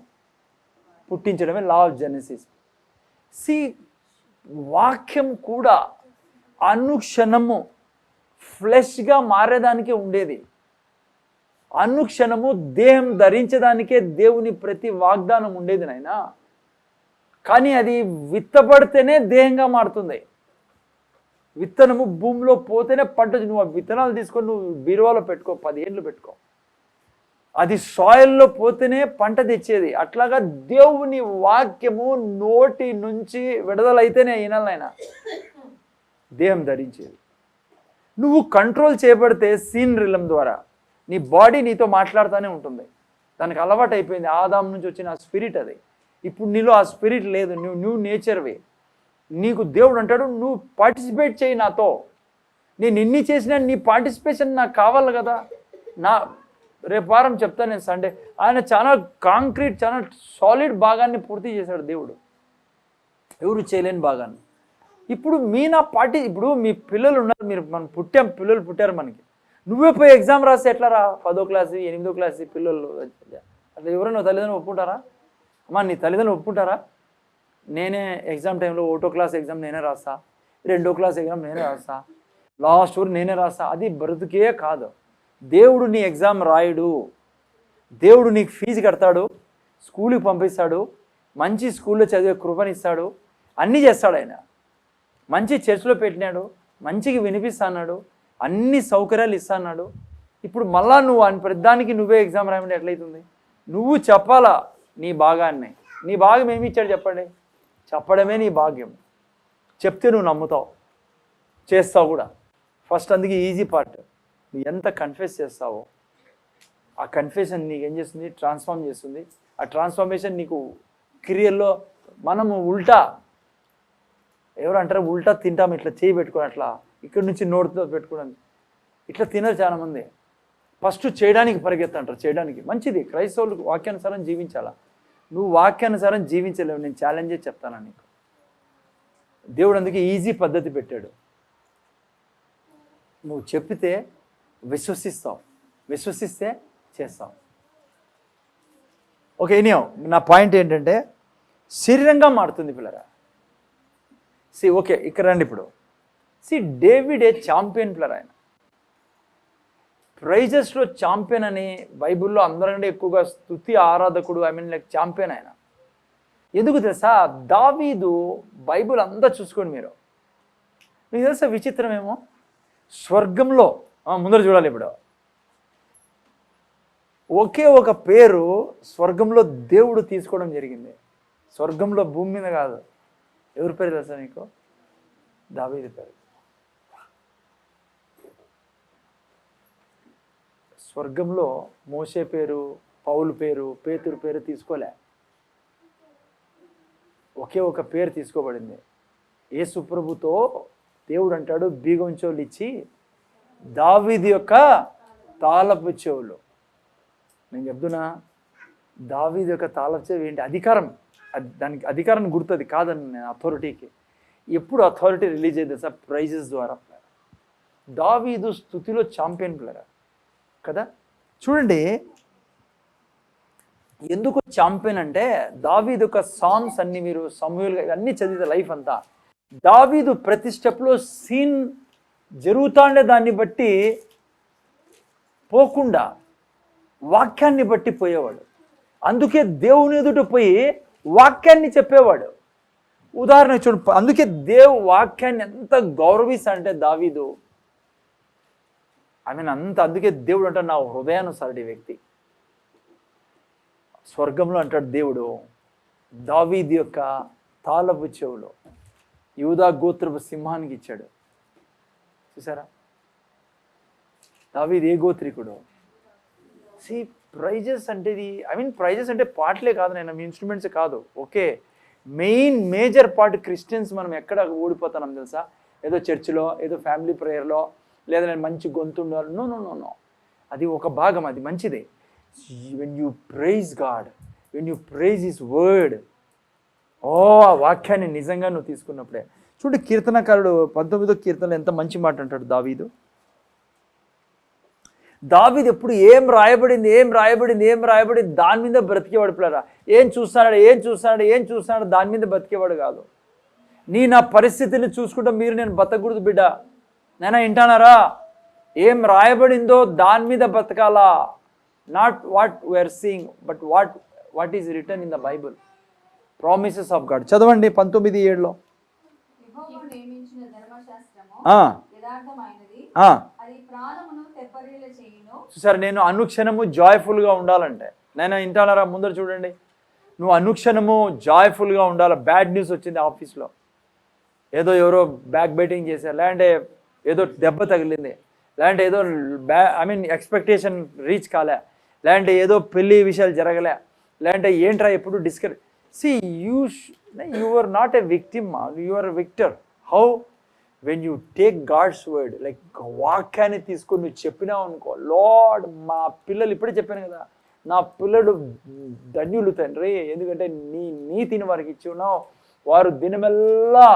పుట్టించడమే లా ఆఫ్ జెనసిస్. వాక్యం కూడా అనుక్షణము ఫ్లెష్గా మారేదానికే ఉండేది. అనుక్షణము దేహం ధరించడానికే దేవుని ప్రతి వాగ్దానం ఉండేది నాయనా. కానీ అది విత్తబడితేనే దేహంగా మారుతుంది. విత్తనము భూమిలో పోతేనే పంట. నువ్వు ఆ విత్తనాలు తీసుకొని నువ్వు బీరువాలో పెట్టుకో, 10 ఏళ్ళు పెట్టుకో, అది సాయిల్లో పోతేనే పంట తెచ్చేది. అట్లాగా దేవుని వాక్యము నోటి నుంచి విడుదలైతేనే ఈనాలైనా దేహం ధరించేది. నువ్వు కంట్రోల్ చేయబడితే సీనరీలం ద్వారా నీ బాడీ నీతో మాట్లాడుతూనే ఉంటుంది. దానికి అలవాటు అయిపోయింది. ఆదాం నుంచి వచ్చిన ఆ స్పిరిట్ అది. ఇప్పుడు నీలో ఆ స్పిరిట్ లేదు. నువ్వు నేచర్వే. నీకు దేవుడు అంటాడు, నువ్వు పార్టిసిపేట్ చేయి నాతో. నేను ఎన్ని చేసినా నీ పార్టిసిపేషన్ నాకు కావాలి కదా. రేపు వారం చెప్తాను నేను సండే. ఆయన చాలా కాంక్రీట్, చాలా సాలిడ్ భాగాన్ని పూర్తి చేశాడు దేవుడు, ఎవరు చేయలేని భాగాన్ని. ఇప్పుడు ఇప్పుడు మీ పిల్లలు ఉన్నారు, మనం పిల్లలు పుట్టారు మనకి. నువ్వే పోయి ఎగ్జామ్ రాస్తే ఎట్లా రా? 10వ క్లాసు 8వ క్లాసు పిల్లలు అట్లా ఎవరైనా తల్లిదండ్రులు ఒప్పుకుంటారా? అమ్మా, నీ తల్లిదండ్రులు ఒప్పుకుంటారా? నేనే ఎగ్జామ్ టైంలో 1వ క్లాస్ ఎగ్జామ్ నేనే రాస్తా, 2వ క్లాస్ ఎగ్జామ్ నేనే రాస్తా, లాస్ట్ ఊరు నేనే రాస్తా. అది బ్రతుకే కాదు. దేవుడు నీ ఎగ్జామ్ రాయడు. దేవుడు నీకు ఫీజు కడతాడు, స్కూల్కి పంపిస్తాడు, మంచి స్కూల్లో చదివే కృపనిస్తాడు, అన్నీ చేస్తాడు. ఆయన మంచి చర్చిలో పెట్టినాడు, మంచిగా వినిపిస్తాడు, అన్ని సౌకర్యాలు ఇస్తాడు. ఇప్పుడు మళ్ళా నువ్వు ప్రతిదానికి నువ్వే ఎగ్జామ్ రాయమంటే ఎట్లయితుంది? నువ్వు చెప్పాలా నీ భాగాన్ని. నీ భాగం ఏమి ఇచ్చాడు చెప్పండి? చెప్పడమే నీ భాగ్యం. చెప్తే నువ్వు నమ్ముతావు, చేస్తావు కూడా. ఫస్ట్ అందుకే ఈజీ పార్ట్. నువ్వు ఎంత కన్ఫెస్ చేస్తావో ఆ కన్ఫెషన్ నీకు ఏం చేస్తుంది? ట్రాన్స్ఫార్మ్ చేస్తుంది. ఆ ట్రాన్స్ఫార్మేషన్ నీకు క్రియల్లో మనము ఉల్టా, ఎవరు అంటారు ఉల్టా తింటాము, ఇట్లా చేయి పెట్టుకోని అట్లా ఇక్కడి నుంచి నోటితో పెట్టుకోవడానికి. ఇట్లా తినరు చాలామంది. ఫస్ట్ చేయడానికి పరిగెత్తంటారు. చేయడానికి మంచిది, క్రైస్తవులకు వాక్యానుసారం జీవించాలా. నువ్వు వాక్యానుసారం జీవించలేవు. నేను ఛాలెంజే చెప్తాను నీకు. దేవుడు అందుకే ఈజీ పద్ధతి పెట్టాడు. నువ్వు చెప్పితే విశ్వసిస్తావు, విశ్వసిస్తే చేస్తావు. ఓకే, ఎనీహౌ నా పాయింట్ ఏంటంటే శరీరంగా మారుతుంది పిల్లరా. ఓకే, ఇక్కడ రండి ఇప్పుడు. డేవిడ్ ఏ ఛాంపియన్ ప్లేయర్. ఆయన ప్రైజెస్లో ఛాంపియన్ అని బైబిల్లో అందరికంటే ఎక్కువగా స్తుతి ఆరాధకుడు, లైక్ ఛాంపియన్ ఆయన. ఎందుకు తెలుసా? దావీదు బైబిల్ అంతా చూసుకోండి మీరు. మీకు తెలుసా విచిత్రమేమో, స్వర్గంలో ముందర చూడాలి ఇప్పుడు, ఒకే ఒక పేరు స్వర్గంలో దేవుడు తీసుకోవడం జరిగింది. స్వర్గంలో భూమి మీద కాదు. ఎవరి పేరు తెలుసా నీకు? దావీదు పేరు. స్వర్గంలో మోషే పేరు, పౌలు పేరు, పేతురు పేరు తీసుకోలే. ఒకే ఒక పేరు తీసుకోబడింది. యేసు ప్రభుతో దేవుడు అంటాడు, బీగం చెవులు ఇచ్చి దావీదు యొక్క తాళపు చెవులు. నేను చెప్తున్నా, దావీదు యొక్క తాళపు చెవి ఏంటి? అధికారం. దానికి అధికారాన్ని గుర్తుంది కాదని నేను అథారిటీకి. ఎప్పుడు అథారిటీ రిలీజ్ అయ్యింది సార్? ప్రైజెస్ ద్వారా. దావీదు స్తుతిలో ఛాంపియన్ ప్లేయర్ కదా. చూడండి ఎందుకు ఛాంపియన్ అంటే, దావీదు యొక్క సాంగ్స్ అన్ని మీరు సమూయేలుగా అన్నీ చదివితే లైఫ్ అంతా, దావీదు ప్రతి స్టెప్లో సీన్ జరుగుతాండే దాన్ని బట్టి పోకుండా వాక్యాన్ని బట్టి పోయేవాడు. అందుకే దేవుని ఎదుట పోయి వాక్యాన్ని చెప్పేవాడు. ఉదాహరణ చూడు, అందుకే వాక్యాన్ని ఎంత గౌరవిస్తా అంటే దావీదు, అందుకే దేవుడు అంటాడు నా హృదయానుసారుడి వ్యక్తి. స్వర్గంలో అంటాడు దేవుడు, దావీదు యొక్క తాళపు చెవులో యూదా గోత్రపు సింహానికి ఇచ్చాడు. చూసారా? దావీదు ఏ గోత్రికుడు? ప్రైజెస్ అంటే ప్రైజెస్ అంటే పాటలే కాదు, నేను మీ ఇన్స్ట్రుమెంట్స్ కాదు. ఓకే, మేజర్ పార్ట్ క్రిస్టియన్స్ మనం ఎక్కడ ఓడిపోతున్నాం తెలుసా? ఏదో చర్చిలో, ఏదో ఫ్యామిలీ ప్రేయర్లో, లేదా నేను మంచి గొంతు ఉండాలి. నో నో నో నో, అది ఒక భాగం, అది మంచిదే. When you praise God, when you praise his word, ఆ వాక్యాన్ని నిజంగా నువ్వు తీసుకున్నప్పుడే. చూడు, కీర్తనకారుడు 19వ కీర్తనలో ఎంత మంచి మాట అంటాడు దావీదు. దావీదు ఎప్పుడు ఏం రాయబడింది దాని మీద బ్రతికేవాడు పిల్లరా. ఏం చూస్తున్నాడు దాని మీద బ్రతికేవాడు కాదు. నా పరిస్థితిని చూసుకుంటా మీరు నేను బతకూడదు బిడ్డ. నేనా వింటానారా? ఏం రాయబడిందో దాని మీద బ్రతకాలా. Not what we are seeing, but what is written in the Bible, promises of God. చదవండి 19:7. చూసారు, నేను అనుక్షణము జాయ్ఫుల్గా ఉండాలంటే, నేను వింటానారా? ముందర చూడండి, నువ్వు అనుక్షణము జాయ్ఫుల్గా ఉండాలి. బ్యాడ్ న్యూస్ వచ్చింది ఆఫీస్లో, ఏదో ఎవరో బ్యాక్ బైటింగ్ చేశారు, లేదంటే ఏదో దెబ్బ తగిలింది, లేదంటే ఏదో ఎక్స్పెక్టేషన్ రీచ్ కాలే, లేదంటే ఏదో పెళ్లి విషయాలు జరగలే, లేదంటే ఏంట్రా ఎప్పుడు you are not a victim, you are a victor. How? When you take God's word, like వాక్యాన్ని తీసుకొని నువ్వు చెప్పినావు అనుకో, లార్డ్ మా పిల్లలు, ఇప్పుడే చెప్పాను కదా, నా పిల్లలు ధన్యులు తండ్రి, ఎందుకంటే నీ నీతిని వారికి ఇచ్చి ఉన్నావు. వారు దినమెల్లా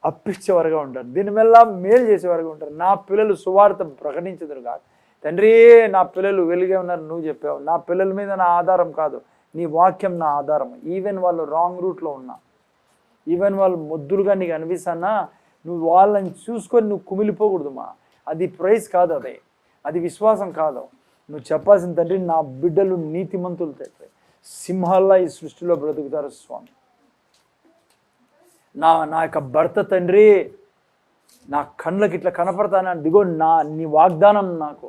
అప్పించేవారుగా ఉంటారు, దినమెల్లా మేలు చేసేవారుగా ఉంటారు. నా పిల్లలు సువార్త ప్రకటించదురు కాదు తండ్రి, నా పిల్లలు వెలుగే ఉన్నారు నువ్వు చెప్పావు. నా పిల్లల మీద నా ఆధారం కాదు, నీ వాక్యం నా ఆధారం. ఈవెన్ వాళ్ళు రాంగ్ రూట్లో ఉన్నా, ఈవెన్ వాళ్ళు మొద్దులుగా నీకు అనిపిస్తానా, నువ్వు వాళ్ళని చూసుకొని నువ్వు కుమిలిపోకూడదుమా. అది ప్రైజ్ కాదు, అది విశ్వాసం కాదు. నువ్వు చెప్పాల్సిన తండ్రి, నా బిడ్డలు నీతిమంతులు తండ్రి, సింహాల్లా ఈ సృష్టిలో బ్రతుకుతారు స్వామి. నా యొక్క భర్త తండ్రి, నా కళ్ళకి ఇట్లా కనపడతానా, దిగో నీ వాగ్దానం నాకు.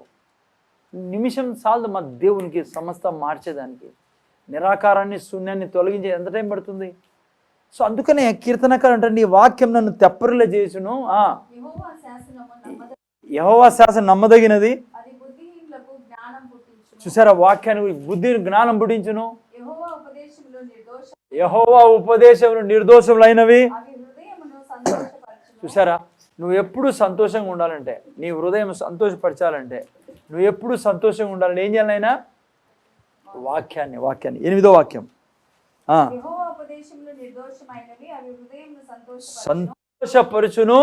నిమిషం చాలదు మా దేవునికి సమస్తం మార్చేదానికి. నిరాకారాన్ని శూన్యాన్ని తొలగించే ఎంత టైం పడుతుంది? సో అందుకనే కీర్తనకారు అంటే, నీ వాక్యం నన్ను తెప్పరిలే చేసును. యెహోవా శాసనం నమ్మదగినది. చూసారా, వాక్యాన్ని బుద్ధిని జ్ఞానం పుట్టించును. యెహోవా ఉపదేశములు నిర్దోషములైనవి. చూసారా, నువ్వు ఎప్పుడు సంతోషంగా ఉండాలంటే, నీ హృదయం సంతోషపరచాలంటే, నువ్వు ఎప్పుడు సంతోషంగా ఉండాలంటే ఏం చేయాలైనా? వాక్యాన్ని 8వ వాక్యం, సంతోషపరుచును.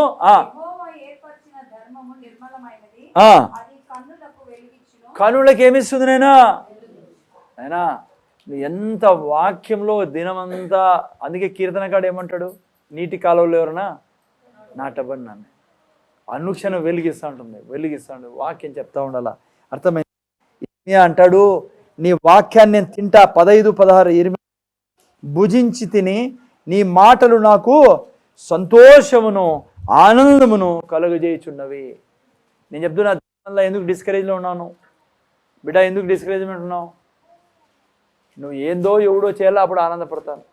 కనులకు ఏమిస్తుంది నైనా? నువ్వు ఎంత వాక్యంలో దినమంతా, అందుకే కీర్తనకాడు ఏమంటాడు? నీటి కాలువలో ఎవరైనా నాటబడి నన్ను అనుక్షణం వెలిగిస్తూ ఉంటుంది, వెలిగిస్తూ ఉంటుంది. వాక్యం చెప్తా ఉండాలా. అర్థమైంది? ఇర్మియా అంటాడు, నీ వాక్యాన్ని నేను తింటా. 15-16 ఇర్మియా, భుజించి తిని నీ మాటలు నాకు సంతోషమును ఆనందమును కలుగజేయుచున్నవి. నేను చెప్తున్నా, ఎందుకు డిస్కరేజ్లో ఉన్నాను బిడ్డ? ఎందుకు డిస్కరేజ్మెంట్ ఉన్నావు? నువ్వు ఏందో ఎవడో చేయాలో అప్పుడు ఆనందపడతాను.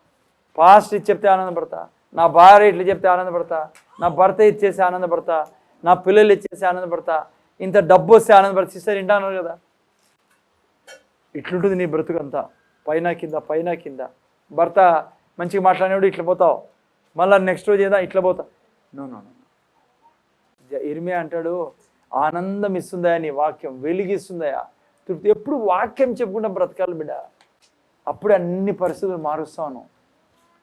పాస్ట్ ఇది చెప్తే ఆనందపడతా, నా భార్య ఇట్లా చెప్తే ఆనందపడతా, నా భర్త ఇచ్చేసి ఆనందపడతా, నా పిల్లలు ఇచ్చేసి ఆనందపడతా, ఇంత డబ్బు వస్తే ఆనందపడతా. సిస్టర్ వింటాను కదా, ఇట్లుంటుంది నీ బ్రతుకంతా, పైన కింద పైన కింద. భర్త మంచిగా మాట్లాడినప్పుడు ఇట్లా పోతావు, మళ్ళీ నెక్స్ట్ రోజు ఏదా ఇట్లా పోతావు. No no no. ఇర్మియా అంటాడు, ఆనందం ఇస్తుందయా నీ వాక్యం, వెలిగిస్తుందయా తృప్తి. ఎప్పుడు వాక్యం చెప్పుకుంటా బ్రతకాలి బిడ్డ, అప్పుడు అన్ని పరిస్థితులు మారుస్తాను.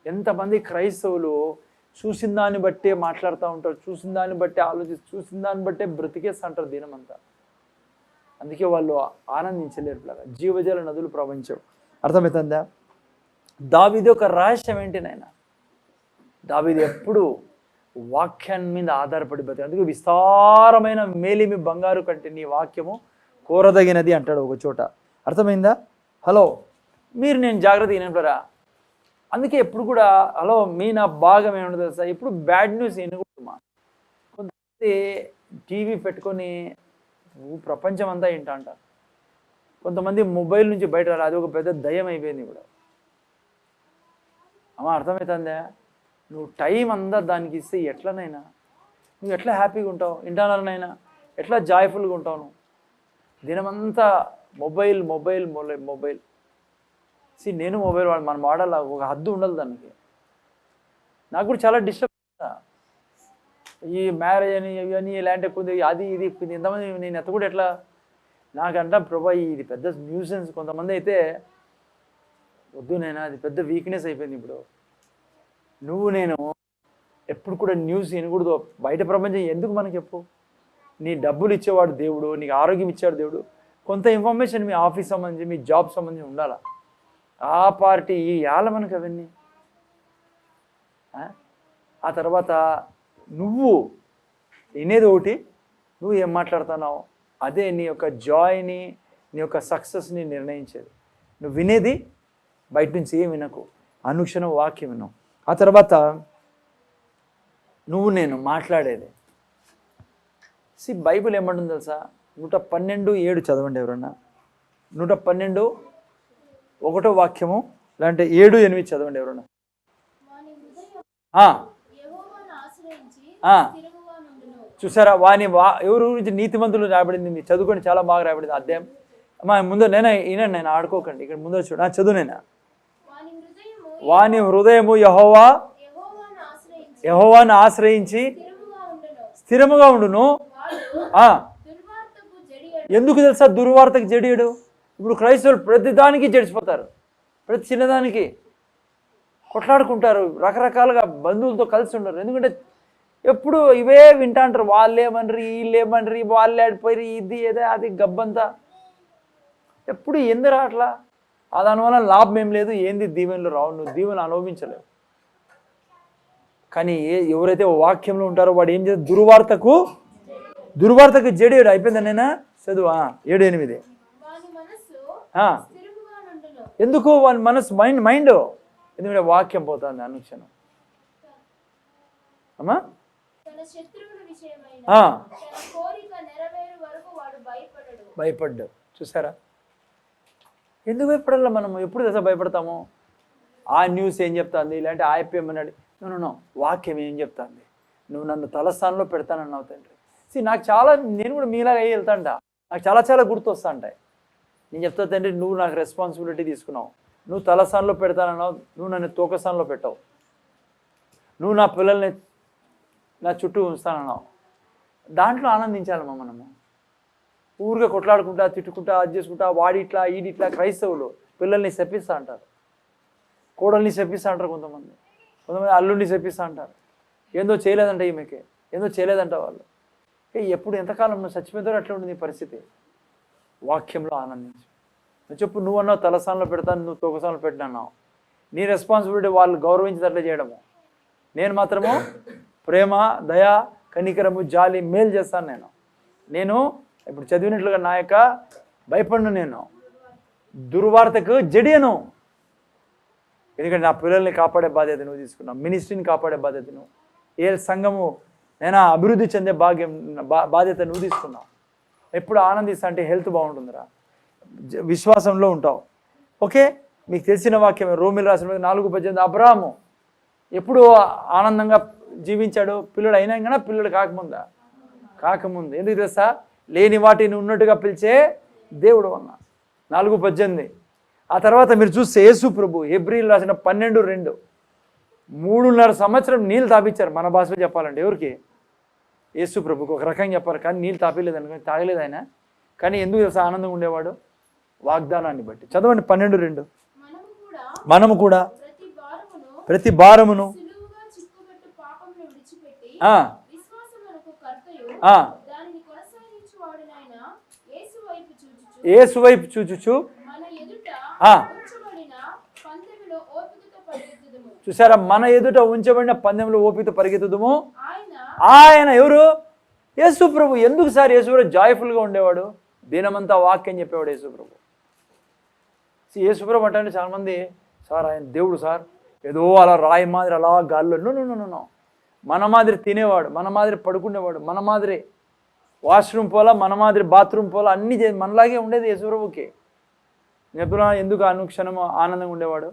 ఎంతమంది క్రైస్తవులు చూసిన దాన్ని బట్టే మాట్లాడుతూ ఉంటారు, చూసిన దాన్ని బట్టే చూసిన దాన్ని బట్టే బ్రతికేస్తుంటారు దినమంతా. అందుకే వాళ్ళు ఆనందించలేరు. లాగా జీవజల నదులు ప్రపంచం. అర్థమవుతుందా? దావీదు ఒక రహస్యం ఏంటి నాయన? దావీదు ఎప్పుడు వాక్యాన్ని మీద ఆధారపడి బతికి. అందుకే విస్తారమైన మేలిమి బంగారు కంటే నీ వాక్యము కోరదగినది అంటాడు ఒక చోట. అర్థమైందా? హలో, మీరు నేను జాగ్రత్త వినరా? అందుకే ఎప్పుడు కూడా హలో నా భాగం ఏమన్నా తెలుసా, ఎప్పుడు బ్యాడ్ న్యూస్ వినకూడదు. కొంతమంది టీవీ పెట్టుకొని ప్రపంచం అంతా ఏంటా అంటారు. కొంతమంది మొబైల్ నుంచి బయట రాలి, అది ఒక పెద్ద దయ్యం అయిపోయింది ఇప్పుడు. అమ్మా అర్థమవుతుందా? నువ్వు టైం అంతా దానికి ఇస్తే ఎట్లనైనా నువ్వు ఎట్లా హ్యాపీగా ఉంటావు, ఇంటర్నల్నైనా ఎట్లా జాయ్ఫుల్గా ఉంటావు నువ్వు? దినమంతా మొబైల్ మొబైల్ మొబైల్ మొబైల్. నేను మొబైల్ మనం వాడాల, ఒక హద్దు ఉండదు దానికి. నాకు కూడా చాలా డిస్టర్బ్ ఈ మ్యారేజ్ అని ఇవన్నీ ఇలాంటి కొంది అది ఇది ఇంతమంది నేను ఎత్త కూడా ఎట్లా నాకంటా ప్రభా ఇది పెద్ద న్యూసెన్స్. కొంతమంది అయితే వద్దు నేను, అది పెద్ద వీక్నెస్ అయిపోయింది ఇప్పుడు. నేను ఎప్పుడు కూడా న్యూస్ వినకూడదు. బయట ప్రపంచం ఎందుకు మనకి చెప్పు? నీ డబ్బులు ఇచ్చేవాడు దేవుడు, నీకు ఆరోగ్యం ఇచ్చేవాడు దేవుడు. కొంత ఇన్ఫర్మేషన్ మీ ఆఫీస్ సంబంధించి, మీ జాబ్ సంబంధించి ఉండాలా. ఆ పార్టీ ఈ యాల మనకు అవన్నీ. ఆ తర్వాత నువ్వు వినేది ఒకటి, నువ్వు ఏం మాట్లాడుతున్నావు అదే నీ యొక్క జాయ్ని, నీ యొక్క సక్సెస్ని నిర్ణయించేది. నువ్వు వినేది బయట నుంచి ఏం వినకు, అనుక్షణం వాక్యం వినవు. ఆ తర్వాత నేను మాట్లాడేది. బైబిల్ ఏమంటుంది తెలుసా? 112:7 చదవండి ఎవరన్నా. 112:1 వాక్యము లేదంటే 7-8 చదవండి ఎవరన్నా. చూసారా? ఎవరి గురించి? నీతిమంతులు రాయబడింది. మీరు చదువుకొని చాలా బాగా రాయబడింది అధ్యాయం. అమ్మా ముందు నేను ఆడుకోకండి, ఇక్కడ ముందు చూడ చదువు. వాని హృదయము యెహోవాను ఆశ్రయించి స్థిరముగా ఉండును. ఎందుకు తెలుసా? దుర్వార్తకు జడియడు. ఇప్పుడు క్రైస్తవులు ప్రతి దానికి జడిచిపోతారు, ప్రతి చిన్నదానికి కొట్లాడుకుంటారు, రకరకాలుగా బంధువులతో కలిసి ఉంటారు. ఎందుకంటే ఎప్పుడు ఇవే వింటా అంటారు. వాళ్ళేమనరి, వీళ్ళేమనరి, వాళ్ళు ఆడిపోయి ఇది ఏదో అది గబ్బంతా. ఎప్పుడు ఎందుకు అట్లా? దానివల్ల లాభం ఏం లేదు. ఏంది దీవెనలు రావు, నువ్వు దీవెనలు అనుభవించలేవు. కానీ ఎవరైతే వాక్యంలో ఉంటారో వాడు ఏం చేస్తారు? దుర్వార్తకు జడియడు. అయిపోయిందా? నేనా చదువు 7-8. ఎందుకు? వాని మనసు మైండ్ ఎందుకంటే వాక్యం పోతుంది అనుక్షణం. అమ్మా భయపడ్డు. చూసారా? ఎందుకు భయపడాల? మనం ఎప్పుడు దశ భయపడతాము? ఆ న్యూస్ ఏం చెప్తుంది, ఇలాంటి ఆయ్యం అన్నాడు. నో వాక్యం ఏం చెప్తుంది? నువ్వు నన్ను తలస్థానంలో పెడతానన్నావు తండ్రి. నేను కూడా మీలాగా వెళ్తాంట, నాకు చాలా గుర్తు వస్తా ఉంటాయి. నేను చెప్తా తండ్రి, నువ్వు నాకు రెస్పాన్సిబిలిటీ తీసుకున్నావు, నువ్వు తలస్థానంలో పెడతానన్నావు, నువ్వు నన్ను తోకస్థానంలో పెట్టావు, నువ్వు నా పిల్లల్ని నా చుట్టూ ఉంచుతానన్నావు. దాంట్లో ఆనందించాలమ్మా మనము. ఊరిగా కొట్లాడుకుంటా, తిట్టుకుంటా, అది చేసుకుంటా, వాడిట్లా ఈడిట్లా. క్రైస్తవులు పిల్లల్ని శపిస్తూ అంటారు, కోడల్ని శపిస్తూ అంటారు, కొంతమంది అల్లుడిని శపిస్తూ అంటారు. ఏందో చేయలేదంట ఈమెకి, ఏందో చేయలేదంట వాళ్ళు. ఎప్పుడు ఎంతకాలం నువ్వు చచ్చిపోతారో అట్లా ఉంటుంది నీ పరిస్థితి. వాక్యంలో ఆనందించు. నువ్వు చెప్పు, నువ్వు అన్నావు తలస్థానంలో పెడతాను, నువ్వు తోకస్థానంలో పెట్టినావు. నీ రెస్పాన్సిబిలిటీ వాళ్ళు గౌరవించేటట్లే చేయడము. నేను మాత్రము ప్రేమ, దయ, కనికరము, జాలి, మేలు చేస్తాను. నేను ఇప్పుడు చదివినట్లుగా నా యొక్క భయపడను, నేను దుర్వార్తకు జడియను. ఎందుకంటే నా పిల్లల్ని కాపాడే బాధ్యత నువ్వు తీసుకున్నావు, మినిస్ట్రీని కాపాడే బాధ్యత నువ్వు, ఏ సంఘము నేను అభివృద్ధి చెందే బాధ్యత నువ్వు తీసుకున్నావు. ఎప్పుడు ఆనందిస్తా అంటే హెల్త్ బాగుంటుందిరా, విశ్వాసంలో ఉంటావు. ఓకే, మీకు తెలిసిన వాక్యం రోమిలు రాసిన 4:18 అబ్రాహాము ఎప్పుడు ఆనందంగా జీవించాడు? పిల్లడు అయినా కదా, పిల్లడు కాకముందు. ఎందుకు తెలుసా? లేని వాటిని ఉన్నట్టుగా పిలిచే దేవుడు అన్న. 4:18. ఆ తర్వాత మీరు చూస్తే యేసు ప్రభు హెబ్రీలు రాసిన 12:2 3.5 సంవత్సరం నీళ్ళు తాపించారు. మన భాషలో చెప్పాలంటే ఎవరికి? యేసు ప్రభుకి. ఒక రకంగా చెప్పాలి, కానీ నీళ్ళు తాపలేదు అనుకో, తాగలేదు ఆయన. కానీ ఎందుకు తెలుసా ఆనందంగా ఉండేవాడు? వాగ్దానాన్ని బట్టి. చదవండి 12:2. మనము కూడా ప్రతి భారమును యేసు వైపు చూచుచు చూసారా? మన ఎదుట ఉంచబడిన పందెంలో ఓపికతో పరిగెత్తుదుము. ఆయన ఎవరు? యేసు ప్రభు. ఎందుకు సార్ యేసు ప్రభు జాయ్ఫుల్గా ఉండేవాడు? దినమంతా వాక్యం చెప్పేవాడు యేసు ప్రభు. యేసు ప్రభు అంటే చాలామంది, సార్ ఆయన దేవుడు సార్, ఏదో అలా రాయి మాదిరి అలా గాల్లో. నో. మన మాదిరి తినేవాడు, మన మాదిరి పడుకునేవాడు, మన మాదిరి వాష్రూమ్ పోలా, మన మాదిరి బాత్రూమ్ పోలా, అన్నీ మనలాగే ఉండేది యేసు ప్రభుకి. చెప్తున్నా ఎందుకు అనుక్షణము ఆనందంగా ఉండేవాడు?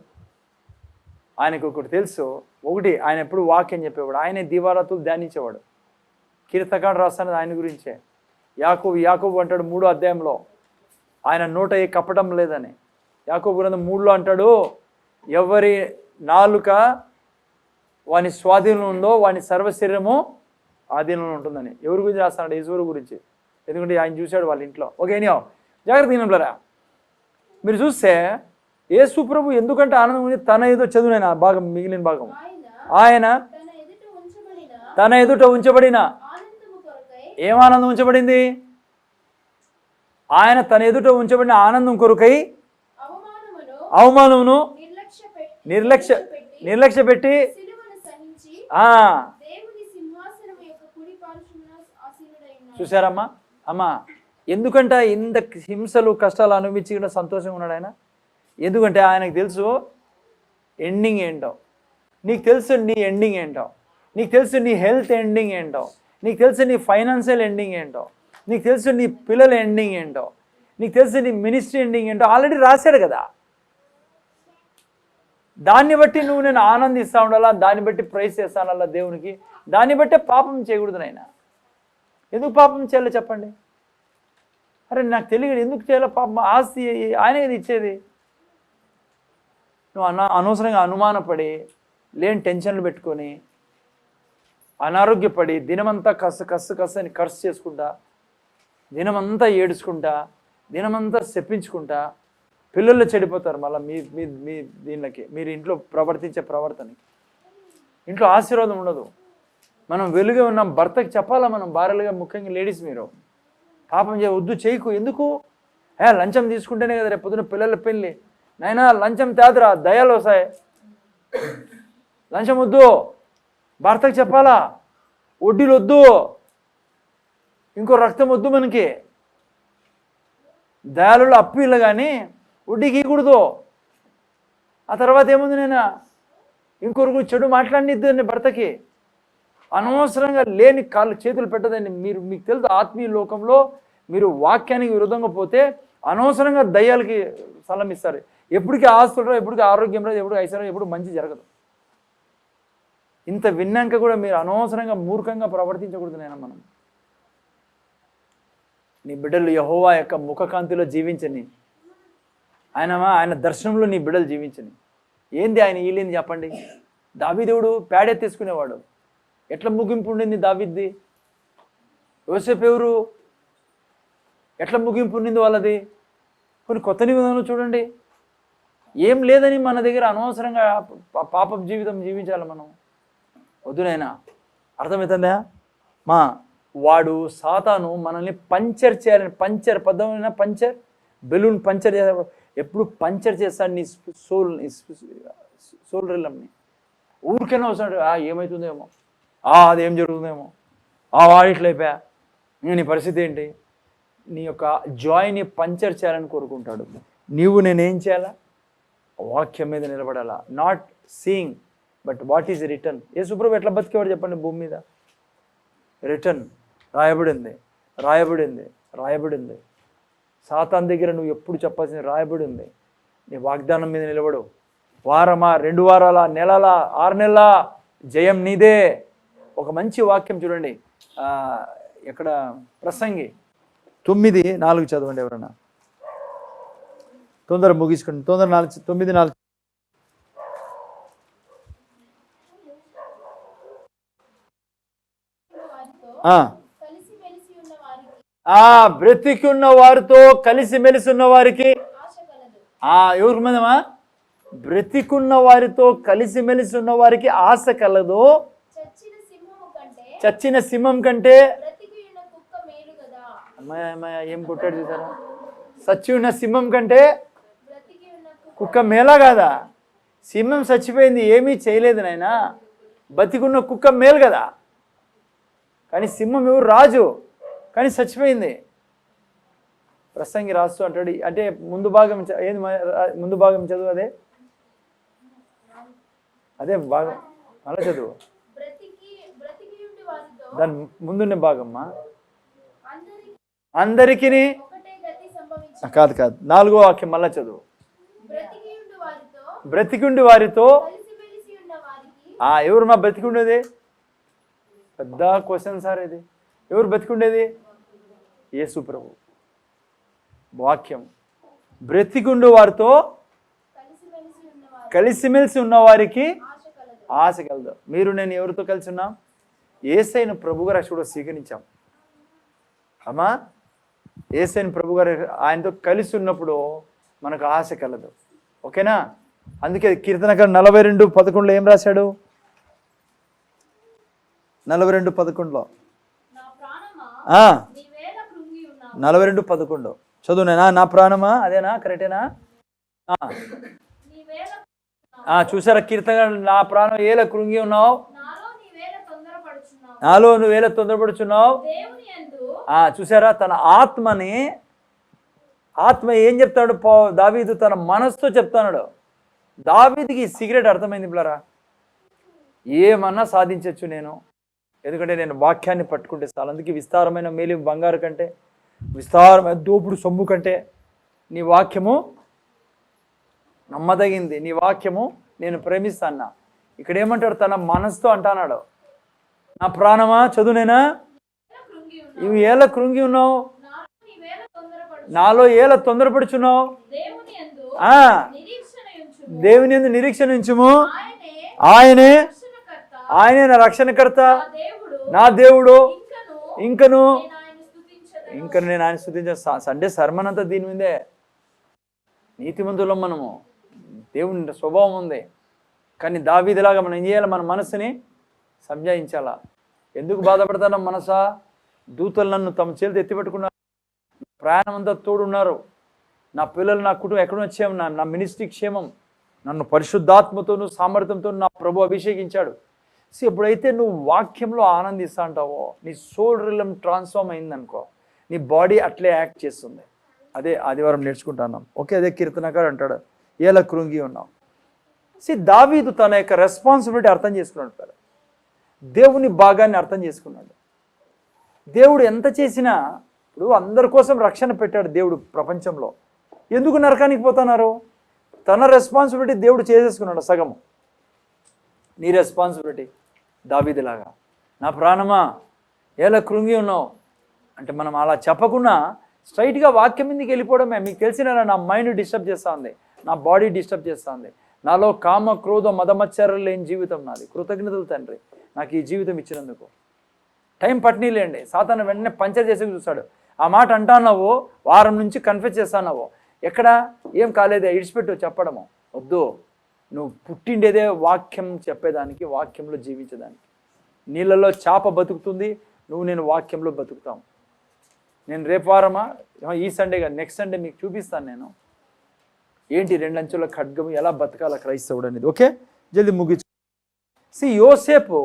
ఆయనకు ఒకటి తెలుసు. ఒకటి, ఆయన ఎప్పుడు వాక్యం చెప్పేవాడు, ఆయనే దివారాతులు ధ్యానించేవాడు. కీర్తకాడు రాస్తానది ఆయన గురించే. యాకోబు అంటాడు 3వ అధ్యాయంలో, ఆయన నోట ఏ కపటం లేదని. యాకోబు గ్రంథం 3లో అంటాడు, ఎవరి నాలుక వాని స్వాధీనంలో ఉందో వాని సర్వశరీరము ఆధీనంలో ఉంటుందని. ఎవరి గురించి రాస్తాడు? ఈశ్వరు గురించి. ఎందుకంటే ఆయన చూశాడు వాళ్ళ ఇంట్లో. ఓకే, ఎనీహౌ జాగ్రత్త వినండి. మీరు చూస్తే యేసు ప్రభు ఎందుకంటే ఆనందం ఉంది? తన ఏదో చదువునైనా భాగం, మిగిలిన భాగం, ఆయన తన ఎదుట ఉంచబడిన ఏం ఆనందం ఉంచబడింది? ఆయన తన ఎదుట ఉంచబడిన ఆనందం కొరకై అవమానమును నిర్లక్ష్య పెట్టి చూసారమ్మా. అమ్మా, ఎందుకంట ఇంత హింసలు కష్టాలు అనుభవించి కూడా సంతోషంగా ఉన్నాడు ఆయన? ఎందుకంటే ఆయనకు తెలుసు ఎండింగ్ ఏంటో. నీకు తెలుసు నీ ఎండింగ్ ఏంటో, నీకు తెలుసు నీ హెల్త్ ఎండింగ్ ఏంటో, నీకు తెలుసు నీ ఫైనాన్షియల్ ఎండింగ్ ఏంటో, నీకు తెలుసు నీ పిల్లల ఎండింగ్ ఏంటో, నీకు తెలుసు నీ మినిస్ట్రీ ఎండింగ్ ఏంటో. ఆల్రెడీ రాశాడు కదా. దాన్ని బట్టి నువ్వు నేను ఆనందిస్తూ ఉండాలా, దాన్ని బట్టి ప్రైజ్ చేస్తానల్లా దేవునికి. దాన్ని బట్టే పాపం చేయకూడదు నాయన. ఎందుకు పాపం చేయాలో చెప్పండి? అరే నాకు తెలియదు ఎందుకు చేయాలో పాపం. ఆస్తి ఆయనే కదా ఇచ్చేది. నువ్వు అనవసరంగా అనుమానపడి, లేని టెన్షన్లు పెట్టుకొని, అనారోగ్యపడి, దినమంతా కస్సు అని ఖర్చు చేసుకుంటా, దినమంతా ఏడుచుకుంటా, దినమంతా చెప్పించుకుంటా, పిల్లలు చెడిపోతారు. మళ్ళీ మీ దీనికి మీరు ఇంట్లో ప్రవర్తించే ప్రవర్తనకి ఇంట్లో ఆశీర్వాదం ఉండదు. మనం వెలుగే ఉన్నాం, భర్తకి చెప్పాలా మనం భార్యలుగా, ముఖ్యంగా లేడీస్ మీరు పాపం వద్దు చేయకు. ఎందుకు? లంచం తీసుకుంటేనే కదా రేపు పొద్దున పిల్లల పెళ్ళి. నాయనా లంచం తేదరా, దయాలు వస్తాయి. లంచం వద్దు, భర్తకు చెప్పాలా. వడ్డీలు వద్దు, ఇంకో రక్తం వద్దు మనకి. దయాలలో అప్పు ఇల్ల కానీ వడ్డీకి ఇవ్వకూడదు. ఆ తర్వాత ఏముంది, నేను ఇంకొకరు చెడు మాట్లాడిద్దండి భర్తకి. అనవసరంగా లేని కాళ్ళు చేతులు పెట్టదండి. మీకు తెలుసు ఆత్మీయ లోకంలో మీరు వాక్యానికి విరుద్ధంగా పోతే అనవసరంగా దయ్యాలకి స్థలం ఇస్తారు. ఎప్పటికీ ఆస్తులు, ఎప్పటికీ ఆరోగ్యం లేదు, ఎప్పుడు ఐశ్వర్యం, ఎప్పుడు మంచి జరగదు. ఇంత విన్నాక కూడా మీరు అనవసరంగా మూర్ఖంగా ప్రవర్తించకూడదు. మనం నీ బిడ్డలు యెహోవా యొక్క ముఖకాంతిలో జీవించని, ఆయన దర్శనంలో నీ బిడ్డలు జీవించని. ఏంది ఆయన ఈలింది చెప్పండి? దావీదేవుడు పేడెత్తేసుకునేవాడు. ఎట్లా ముగింపు ఉండింది దావీద్ది? యోసేపు ఎవరు? ఎట్లా ముగింపు ఉండింది వాళ్ళది? కొన్ని కొత్త నిబంధనలు చూడండి. ఏం లేదని మన దగ్గర అనవసరంగా పాప జీవితం జీవించాలి మనం. వద్దునైనా అర్థమవుతుందా? వాడు సాతాను మనల్ని పంచర్ చేయాలని, పంచర్ పద్ధమైన పంచర్, బెలూన్ పంచర్ చేసే ఎప్పుడు పంచర్ చేస్తాడు నీ సోల్ రిలంని. ఊరికైనా వస్తున్నాడు, ఏమవుతుందేమో, అదేం జరుగుతుందేమో, వాడిట్లు అయిపోయా, నీ పరిస్థితి ఏంటి? నీ యొక్క జాయ్ని పంచర్ చేయాలని కోరుకుంటాడు. నీవు నేనేం చేయాలా? వాక్యం మీద నిలబడాలా. Not seeing but what is written. యేసుప్రభు ఎట్లా బతికేవాడు చెప్పండి భూమి మీద? రిటర్న్ రాయబడింది, రాయబడింది, రాయబడింది. సాతాన్ దగ్గర నువ్వు ఎప్పుడు చెప్పాల్సింది రాయబడింది. నీ వాగ్దానం మీద నిలబడు. వారమా, 2 వారాల, నెలల, 6 నెలల, జయం నీదే. ఒక మంచి వాక్యం చూడండి, ఎక్కడ ప్రసంగి 9:4 చదవండి ఎవరన్నా. తొందర ముగించుకోండి, తొందర 9:4. బ్రతికి ఉన్న వారితో కలిసిమెలిసి ఉన్న వారికి ఎవరి మీదమా? బ్రతికున్న వారితో కలిసిమెలిసి ఉన్న వారికి ఆశ కలదు. చచ్చిన సింహం కంటే అమ్మాయ ఏం కొట్టాడు చూసారా? చచ్చి ఉన్న సింహం కంటే కుక్క మేలా కాదా? సింహం చచ్చిపోయింది, ఏమీ చేయలేదు నాయనా. బతికున్న కుక్క మేలు కదా. కానీ సింహం ఎవరు? రాజు, కానీ చచ్చిపోయింది. ప్రసంగి రాస్తూ అంటాడు, అంటే ముందు భాగం ఏంది? ముందు భాగం చదువు, అదే భాగం అలా చదువు. దాని ముందున్న భాగమ్మా. అందరికీ కాదు 4వ వాక్యం మళ్ళా చదువు. బ్రతికుండి వారితో ఎవరు మా బ్రతికుండేది? పెద్ద క్వశ్చన్ సార్ ఇది. ఎవరు బ్రతికుండేది? యేసు ప్రభు. వాక్యం బ్రతికుండు వారితో కలిసిమెలిసి ఉన్న వారికి ఆశ కలదు. మీరు నేను ఎవరితో కలిసి ఉన్నాం? యేసయ్యను ప్రభుగా రక్షకుడుగా స్వీకరించాం అమ్మా. యేసయ్యను ప్రభుగా ఆయనతో కలిసి ఉన్నప్పుడు మనకు ఆశ కలదు. ఓకేనా? అందుకే కీర్తనకారుడు 42:11 ఏం రాశాడు? 42:11 42:11 చదువు నేనా. నా ప్రాణమా, అదేనా? కరెక్టేనా? చూసారా కీర్తనకారుడు, నా ప్రాణం ఏలా కృంగి ఉన్నావు, నాలో నువ్వేలా తొందరపడుచున్నావు. చూసారా తన ఆత్మ ఏం చెప్తాడు దావీదు? తన మనసుతో చెప్తున్నాడు. దావీదుకి సిగరెట్ అర్థమైంది పిల్లరా. ఏమన్నా సాధించవచ్చు నేను, ఎందుకంటే నేను వాక్యాన్ని పట్టుకుంటే చాలు. అందుకే విస్తారమైన మేలు బంగారు కంటే, విస్తారమైన దోపుడు సొమ్ము కంటే నీ వాక్యము నమ్మదగింది, నీ వాక్యము నేను ప్రేమిస్తాన్నా. ఇక్కడ ఏమంటాడు? తన మనసుతో అంటున్నాడు, నా ప్రాణమా చదువునేనా, ఇవి ఏళ్ళ కృంగి ఉన్నావు, నాలో ఏళ్ళ తొందరపడుచున్నావు. దేవుని యందు నిరీక్షణ ఉంచుము, ఆయనే నా రక్షణకర్త, నా దేవుడు. ఇంకను నేను ఆయన స్తుతించాను. సండే సర్మన్ అంతా దీని మీదే. నీతిమంతులం మనము, దేవుని స్వభావం ఉంది. కానీ దావీదులాగా మనం ఏం చేయాలి? మన మనసుని సంజాయించాలా. ఎందుకు బాధపడతాను మనసా? దూతలు నన్ను తమ చేతితో ఎత్తిపెట్టుకున్నారు, ప్రయాణం అంతా తోడున్నారు. నా పిల్లలు, నా కుటుంబం ఎక్కడ వచ్చాము, నా మినిస్ట్రీ క్షేమం. నన్ను పరిశుద్ధాత్మతోనూ సామర్థ్యంతో నా ప్రభు అభిషేకించాడు. సో ఎప్పుడైతే నువ్వు వాక్యంలో ఆనందిస్తా అంటావో, నీ సోల్ రిలం ట్రాన్స్ఫార్మ్ అయిందనుకో, నీ బాడీ అట్లే యాక్ట్ చేస్తుంది. అదే ఆదివారం నేర్చుకుంటున్నాం. ఓకే, అదే కీర్తనకారుడు అంటాడు, ఎలా కృంగి ఉన్నావు. దావీదు తన యొక్క రెస్పాన్సిబిలిటీ అర్థం చేసుకున్నాడు. దేవుని భాగాన్ని అర్థం చేసుకున్నాడు. దేవుడు ఎంత చేసినా, ఇప్పుడు అందరి కోసం రక్షణ పెట్టాడు దేవుడు ప్రపంచంలో. ఎందుకు నరకానికి పోతున్నారు? తన రెస్పాన్సిబిలిటీ దేవుడు చేసేసుకున్నాడు సగము. నీ రెస్పాన్సిబిలిటీ దావీదులాగా, నా ప్రాణమా ఎలా కృంగి ఉన్నావు అంటే, మనం అలా చెప్పకుండా స్ట్రైట్గా వాక్యం మీదకి వెళ్ళిపోవడమే. మీకు తెలిసిన నా మైండ్ డిస్టర్బ్ చేస్తూ ఉంది, నా బాడీ డిస్టర్బ్ చేస్తూ ఉంది, నాలో కామ క్రోధ మదమచ్చరం లేని జీవితం నాది. కృతజ్ఞతలు తండ్రి నాకు ఈ జీవితం ఇచ్చినందుకు. టైం పట్నీలేండి, సాతాను వెంటనే పంచర్ చేసి చూస్తాడు. ఆ మాట అంటాన్నావు, వారం నుంచి కన్ఫ్యూజ్ చేస్తున్నావు, ఎక్కడ ఏం కాలేదే, ఇడిచిపెట్టు చెప్పడము వద్దు. నువ్వు పుట్టిండేదే వాక్యం చెప్పేదానికి, వాక్యంలో జీవించేదానికి. నీళ్ళలో చేప బతుకుతుంది, నేను వాక్యంలో బతుకుతాం. నేను రేపు వారమా, ఈ సండే కాదు, నెక్స్ట్ సండే మీకు చూపిస్తాను నేను ఏంటి 2 అంచుల ఖడ్గం ఎలా బతకాల క్రైస్తవుడు అనేది. ఓకే, జల్దీ ముగించు. యోసేపు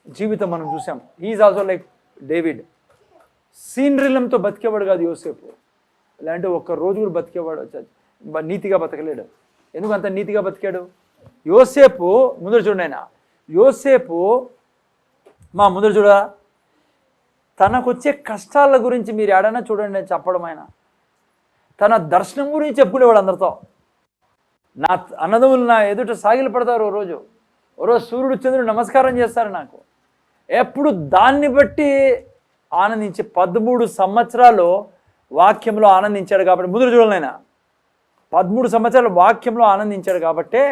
జీవితం మనం చూసాం. Is also like David. సీనరీలంతో బతికేవాడు కాదు యోసేపు. ఇలాంటి ఒక్క రోజు కూడా బతికేవాడు నీతిగా బతకలేడు. ఎందుకు అంత నీతిగా బతికాడు? యోసేపు ముందర చూడండి, ఆయన యోసేపు ముందర చూడ, తనకొచ్చే కష్టాల గురించి మీరు ఏడైనా చూడండి నేను చెప్పడం. ఆయన తన దర్శనం గురించి చెప్పుకునేవాడు అందరితో. నా అన్నదమ్ములు నా ఎదుట సాగిలు పడతారు. ఓ రోజు సూర్యుడు చంద్రుడు నమస్కారం చేస్తారు నాకు. ఎప్పుడు దాన్ని బట్టి ఆనందించి 13 సంవత్సరాలు వాక్యంలో ఆనందించాడు కాబట్టి, ముందు చూడాలి ఆయన 13 సంవత్సరాలు వాక్యంలో ఆనందించాడు కాబట్టే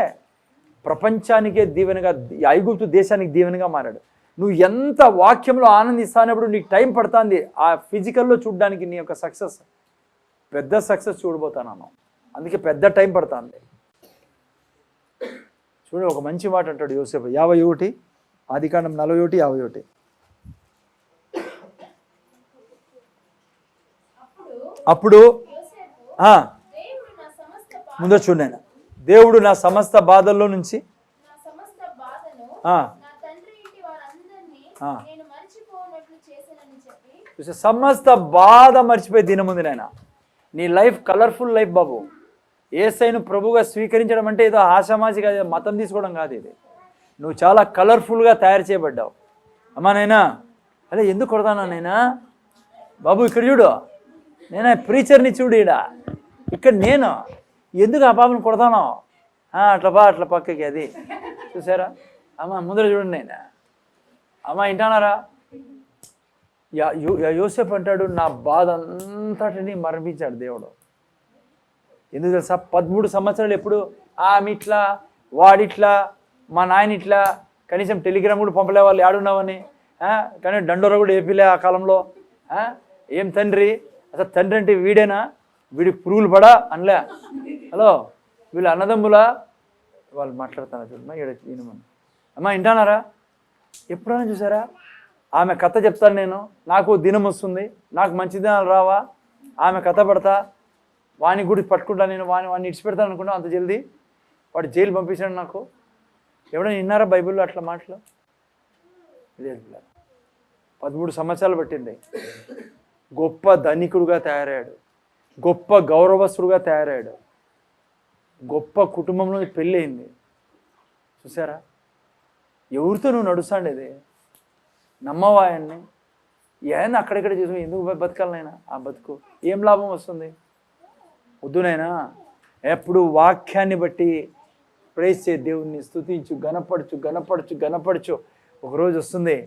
ప్రపంచానికే దీవెనగా, ఐగుప్తు దేశానికి దీవెనగా మారాడు. నువ్వు ఎంత వాక్యంలో ఆనందిస్తానప్పుడు నీకు టైం పడుతుంది ఆ ఫిజికల్లో చూడడానికి. నీ యొక్క సక్సెస్, పెద్ద సక్సెస్ చూడబోతాను, అందుకే పెద్ద టైం పడుతుంది. చూడు, ఒక మంచి మాట అంటాడు యోసేపు 51, ఆదికాండం 41, 51. అప్పుడు ముందు చూడండి, దేవుడు నా సమస్త బాధల్లో నుంచి సమస్త బాధ మర్చిపోయి దినముంది నాయన. నీ లైఫ్ కలర్ఫుల్ లైఫ్ బాబు. యేసయ్యను ప్రభువుగా స్వీకరించడం అంటే ఏదో ఆషామాషి కాదు, మతం తీసుకోవడం కాదు. ఇది నువ్వు చాలా కలర్ఫుల్గా తయారు చేయబడ్డావు. అమ్మా నైనా, అదే ఎందుకు కొడతానా నైనా బాబు? ఇక్కడ చూడు, నేను ప్రీచర్ని చూడు. ఇక్కడ నేను ఎందుకు ఆ పాపను కొడతాను? అట్లా పక్కకి అది చూసారా? అమ్మ ముందర చూడండి నేను. అమ్మ వింటానారా? యోసేపు అంటాడు, నా బాధ అంతటిని మరణించాడు దేవుడు. ఎందుకు తెలుసా? 13 సంవత్సరాలు ఎప్పుడు ఆమె ఇట్లా, వాడిట్లా, మా నాయన ఇట్లా, కనీసం టెలిగ్రామ్ కూడా పంపలే వాళ్ళు ఏడున్నావని. కానీ దండోర కూడా ఏపీలే ఆ కాలంలో. ఏం తండ్రి, అసలు తండ్రి అంటే వీడేనా? వీడికి పురుగులు పడా అనలే. హలో, వీళ్ళు అన్నదమ్ములా? వాళ్ళు మాట్లాడుతున్నారు చూడమ్మా, ఈయనమని. అమ్మ వింటానారా? ఎప్పుడైనా చూసారా? ఆమె కథ చెప్తాను నేను, నాకు దినం వస్తుంది, నాకు మంచి దినాలు రావా, ఆమె కథ పడతా, వాని గుడి పట్టుకుంటా నేను, వాడిని ఇడిచిపెడతాను అనుకుంటా. అంత జల్దీ వాడు జైలు పంపించాడు నాకు. ఎవడైనా విన్నారా బైబిల్లో అట్లా మాటలు? లేదు. 13 సంవత్సరాలు పట్టింది. గొప్ప ధనికుడుగా తయారయ్యాడు, గొప్ప గౌరవస్తుడుగా తయారయ్యాడు, గొప్ప కుటుంబంలో పెళ్ళి అయింది. చూసారా? ఎవరితో నువ్వు నడుస్తాండేది? నమ్మవా ఆయన్ని? ఏంది అక్కడిక్కడ చేసుకుని ఎందుకు బతకాలనైనా? ఆ బతుకు ఏం లాభం వస్తుంది? వద్దునైనా. ఎప్పుడు వాక్యాన్ని బట్టి ప్రైజ్ చే, దేవుణ్ణి స్తుతించు, గణపరచు. ఒకరోజు వస్తుంది.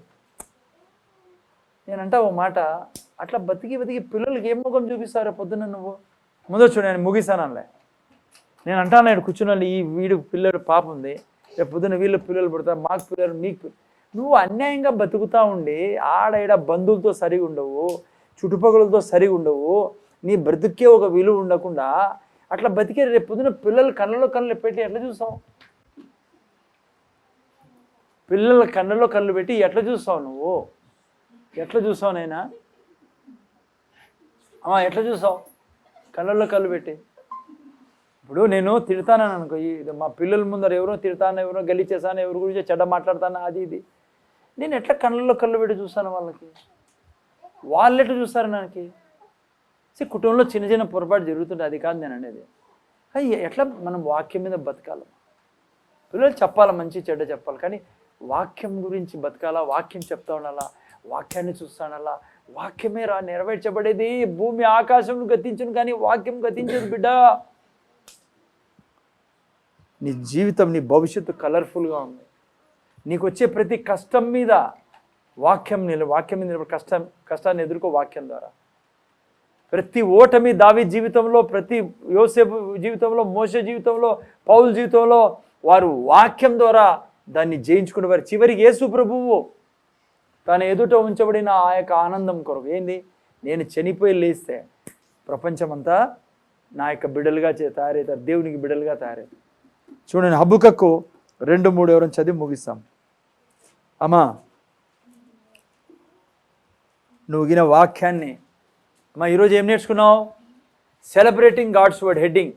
నేనంటా ఓ మాట, అట్లా బతికి పిల్లలకి ఏం ముఖం చూపిస్తారో పొద్దున్న నువ్వు? ముందు చూడు, నేను ముగిస్తానులే. నేను అంటాను, నేను కూర్చున్నాను, ఈ వీడు పిల్లలు పాప ఉంది, రేపు పొద్దున్న వీళ్ళు పిల్లలు పుడతారు, మాకు పిల్లలు, మీకు. నువ్వు అన్యాయంగా బతుకుతా ఉండి ఆడ బంధువులతో సరిగా ఉండవు, చుట్టుపక్కలతో సరిగా ఉండవు, నీ బ్రతుకే ఒక విలువ ఉండకుండా అట్లా బతికే రేపు పొద్దున పిల్లలు కళ్ళలో కళ్ళు పెట్టి ఎట్లా చూస్తావు? పిల్లల కళ్ళలో కళ్ళు పెట్టి ఎట్లా చూస్తావు నువ్వు? ఎట్లా చూస్తావు నైనా? ఎట్లా చూస్తావు కళ్ళల్లో కళ్ళు పెట్టి? ఇప్పుడు నేను తిడతానని అనుకో, మా పిల్లల ముందర ఎవరో తిడతాను, ఎవరో గెలిచేసాను, ఎవరి గురించి చెడ్డ మాట్లాడతాను, అది ఇది. నేను ఎట్లా కళ్ళల్లో కళ్ళు పెట్టి చూస్తాను వాళ్ళకి? వాళ్ళు ఎట్లా చూస్తారు నాకు? కుటుంబంలో చిన్న పొరపాటు జరుగుతుంటే అది కాదు నేను అనేది. ఎట్లా మనం వాక్యం మీద బతకాలి? పిల్లలు చెప్పాలా, మంచి చెడ్డ చెప్పాలి, కానీ వాక్యం గురించి బతకాలా, వాక్యం చెప్తా ఉండాలా, వాక్యాన్ని చూస్తానలా. వాక్యమే నెరవేర్చబడేది. భూమి ఆకాశం గతించును కానీ వాక్యం గతించదు బిడ్డ. నీ జీవితం, నీ భవిష్యత్తు కలర్ఫుల్గా ఉంది. నీకు వచ్చే ప్రతి కష్టం మీద వాక్యం మీద నిలబడి కష్టాన్ని ఎదుర్కో వాక్యం ద్వారా. ప్రతి ఓటమి దావీదు జీవితంలో, ప్రతి యోసేపు జీవితంలో, మోషే జీవితంలో, పౌలు జీవితంలో వారు వాక్యం ద్వారా దాన్ని జయించుకునే వారు. చివరికి యేసు ప్రభువు తన ఎదుట ఉంచబడిన ఆ యొక్క ఆనందం కొరకు ఏంది? నేను చనిపోయి లేస్తే ప్రపంచమంతా నా యొక్క బిడ్డలుగా తయారవుతారు, దేవునికి బిడ్డలుగా తయారవుతారు. చూడండి, హబక్కకు 2:3 ఎవరైనా చదివి ముగిస్తాం. అమ్మా నువ్వు గిన వాక్యాన్ని, అమ్మా ఈరోజు ఏం నేర్చుకున్నావు? Celebrating God's word heading.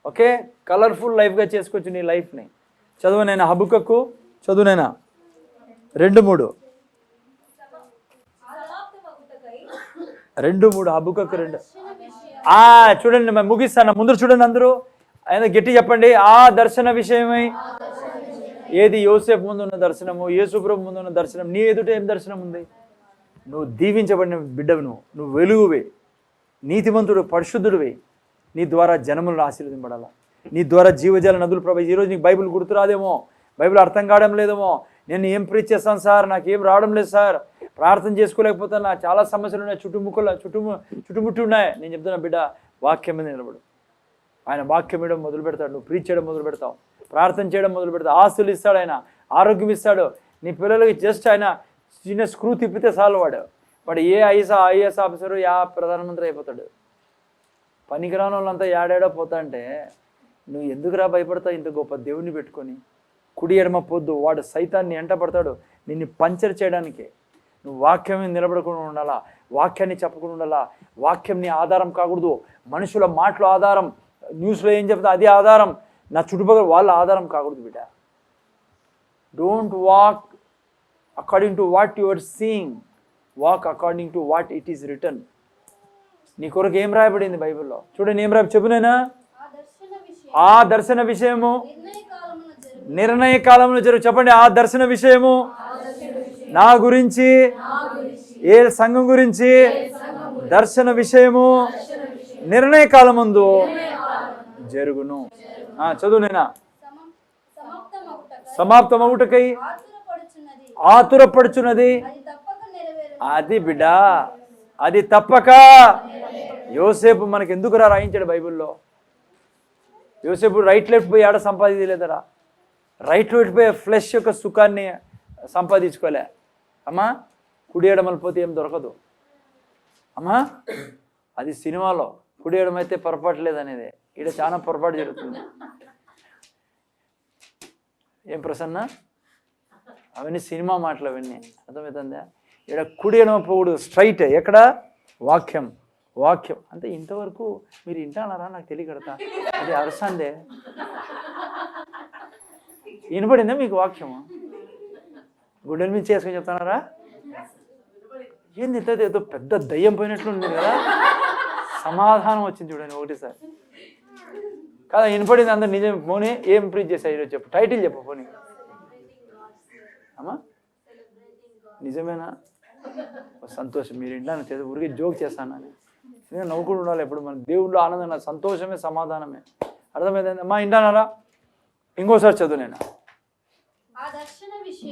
Okay, colourful లైఫ్గా చేసుకోవచ్చు నీ లైఫ్ని. చదువు నేను హబక్కకు చదువునైనా 2:3 2:3 హబుక్కకు 2 చూడండి మేము ముగిస్తాను ముందు చూడండి అందరూ ఆయన గట్టి చెప్పండి. ఆ దర్శన విషయమై ఏది యోసేపు ముందు ఉన్న దర్శనము, యేసుప్రభు ముందు ఉన్న దర్శనం, నీ ఎదుట ఏం దర్శనం ఉంది? నువ్వు దీవించబడిన బిడ్డవు, నువ్వు వెలుగువే, నీతిమంతుడు, పరిశుద్ధుడివే. నీ ద్వారా జనములను ఆశీర్వదింపడాలా, నీ ద్వారా జీవజల నదులు ప్రవహించి. ఈరోజు నీకు బైబిల్ గుర్తురాదేమో, బైబిల్ అర్థం కావడం లేదేమో. నేను ఏం ప్రీచ్ చేస్తాను సార్, నాకేం రావడం లేదు సార్, ప్రార్థన చేసుకోలేకపోతాను, నాకు చాలా సమస్యలు ఉన్నాయి, చుట్టుముట్టి ఉన్నాయి. నేను చెప్తున్నా బిడ్డ, వాక్యం మీద నిలబడు. ఆయన వాక్యం ఇవ్వడం మొదలు పెడతాడు, నువ్వు ప్రీచ్ చేయడం మొదలు పెడతావు, ప్రార్థన చేయడం మొదలు పెడతావు, ఆస్తులు ఇస్తాడు, ఆయన ఆరోగ్యం ఇస్తాడు. నీ పిల్లలకి జస్ట్ ఆయన చిన్న స్క్రూ తిప్పితే చాలు, వాడు ఏ ఐఏఎస్ ఆఫీసరు, ప్రధానమంత్రి అయిపోతాడు. పనికిరాని వాళ్ళంతా ఏడాడో పోతా అంటే నువ్వు ఎందుకురా భయపడతావు? ఇంత గొప్ప దేవుడిని పెట్టుకొని కుడి ఎడమ పొద్దు వాడు సైతాన్ని ఎంటపడతాడు నిన్ను పంచర్ చేయడానికి. నువ్వు వాక్యం మీద నిలబడకుండా ఉండాలా, వాక్యాన్ని చెప్పకుండా ఉండాలా. వాక్యం నీ ఆధారం కాకూడదు, మనుషుల మాటలు ఆధారం, న్యూస్లో ఏం చెప్తా అది ఆధారం, నా చుట్టుపక్కల వాళ్ళ ఆధారం కాకూడదు బిడ్డ. Don't walk according to what you are seeing, walk according to what it is written. నీ కొరకు ఏం రాయబడింది బైబిల్లో? చూడండి ఏం రాయ చెప్పునైనా. ఆ దర్శన విషయము నిర్ణయ కాలంలో జరుగు. చెప్పండి, ఆ దర్శన విషయము నా గురించి, ఏ సంఘం గురించి? దర్శన విషయము నిర్ణయ కాలమందు జరుగును. చదువునైనా. సమాప్తమగుటకై ఆతురపడుచున్నది. అది బిడ్డ, అది తప్పక. యోసేపు మనకి ఎందుకురా రాయించాడు బైబిల్లో? యోసేపు రైట్ లెఫ్ట్ పోయి ఆడ సంపాదించలేదరా, రైట్ లెఫ్ట్ పోయి ఫ్లెష్ యొక్క సుఖాన్ని సంపాదించుకోలే అమ్మా. కుడి ఎడమలు పోతే ఏం దొరకదు అమ్మా. అది సినిమాలో కుడి ఎడమైతే పొరపాటు లేదనేది, ఇక్కడ చాలా పొరపాటు జరుగుతుంది. ఏం ప్రసన్న, అవన్నీ సినిమా మాటలు, అవన్నీ అర్థమవుతుందా? ఇక్కడ కుడి ఎడమ పోడు స్ట్రైట్. ఎక్కడ? వాక్యం, వాక్యం అంటే. ఇంతవరకు మీరు వింటానారా నాకు తెలియకడతా, అది అరసందే వినపడిందా మీకు వాక్యము? గుడ్డల మీద చేసుకొని చెప్తున్నారా? ఏంది ఏదో పెద్ద దయ్యం పోయినట్లు ఉంది కదా. సమాధానం వచ్చింది చూడండి ఒకటేసారి కదా. వినపడింది అందరు నిజం. పోనీ ఏం ప్రీచ్ చేశారు ఈరోజు? చెప్పు, టైటిల్ చెప్పు పోనీ అమ్మా. నిజమేనా? సంతోషం. మీరు ఇంటాను చేసి ఊరికి జోక్ చేస్తాను అని నేను నవ్వుకుంటూ ఉండాలి ఎప్పుడు. మన దేవుళ్ళు ఆనందం, సంతోషమే, సమాధానమే. అర్థమైంది అమ్మా? ఇంటానారా? ఇంకోసారి చదువు. నేను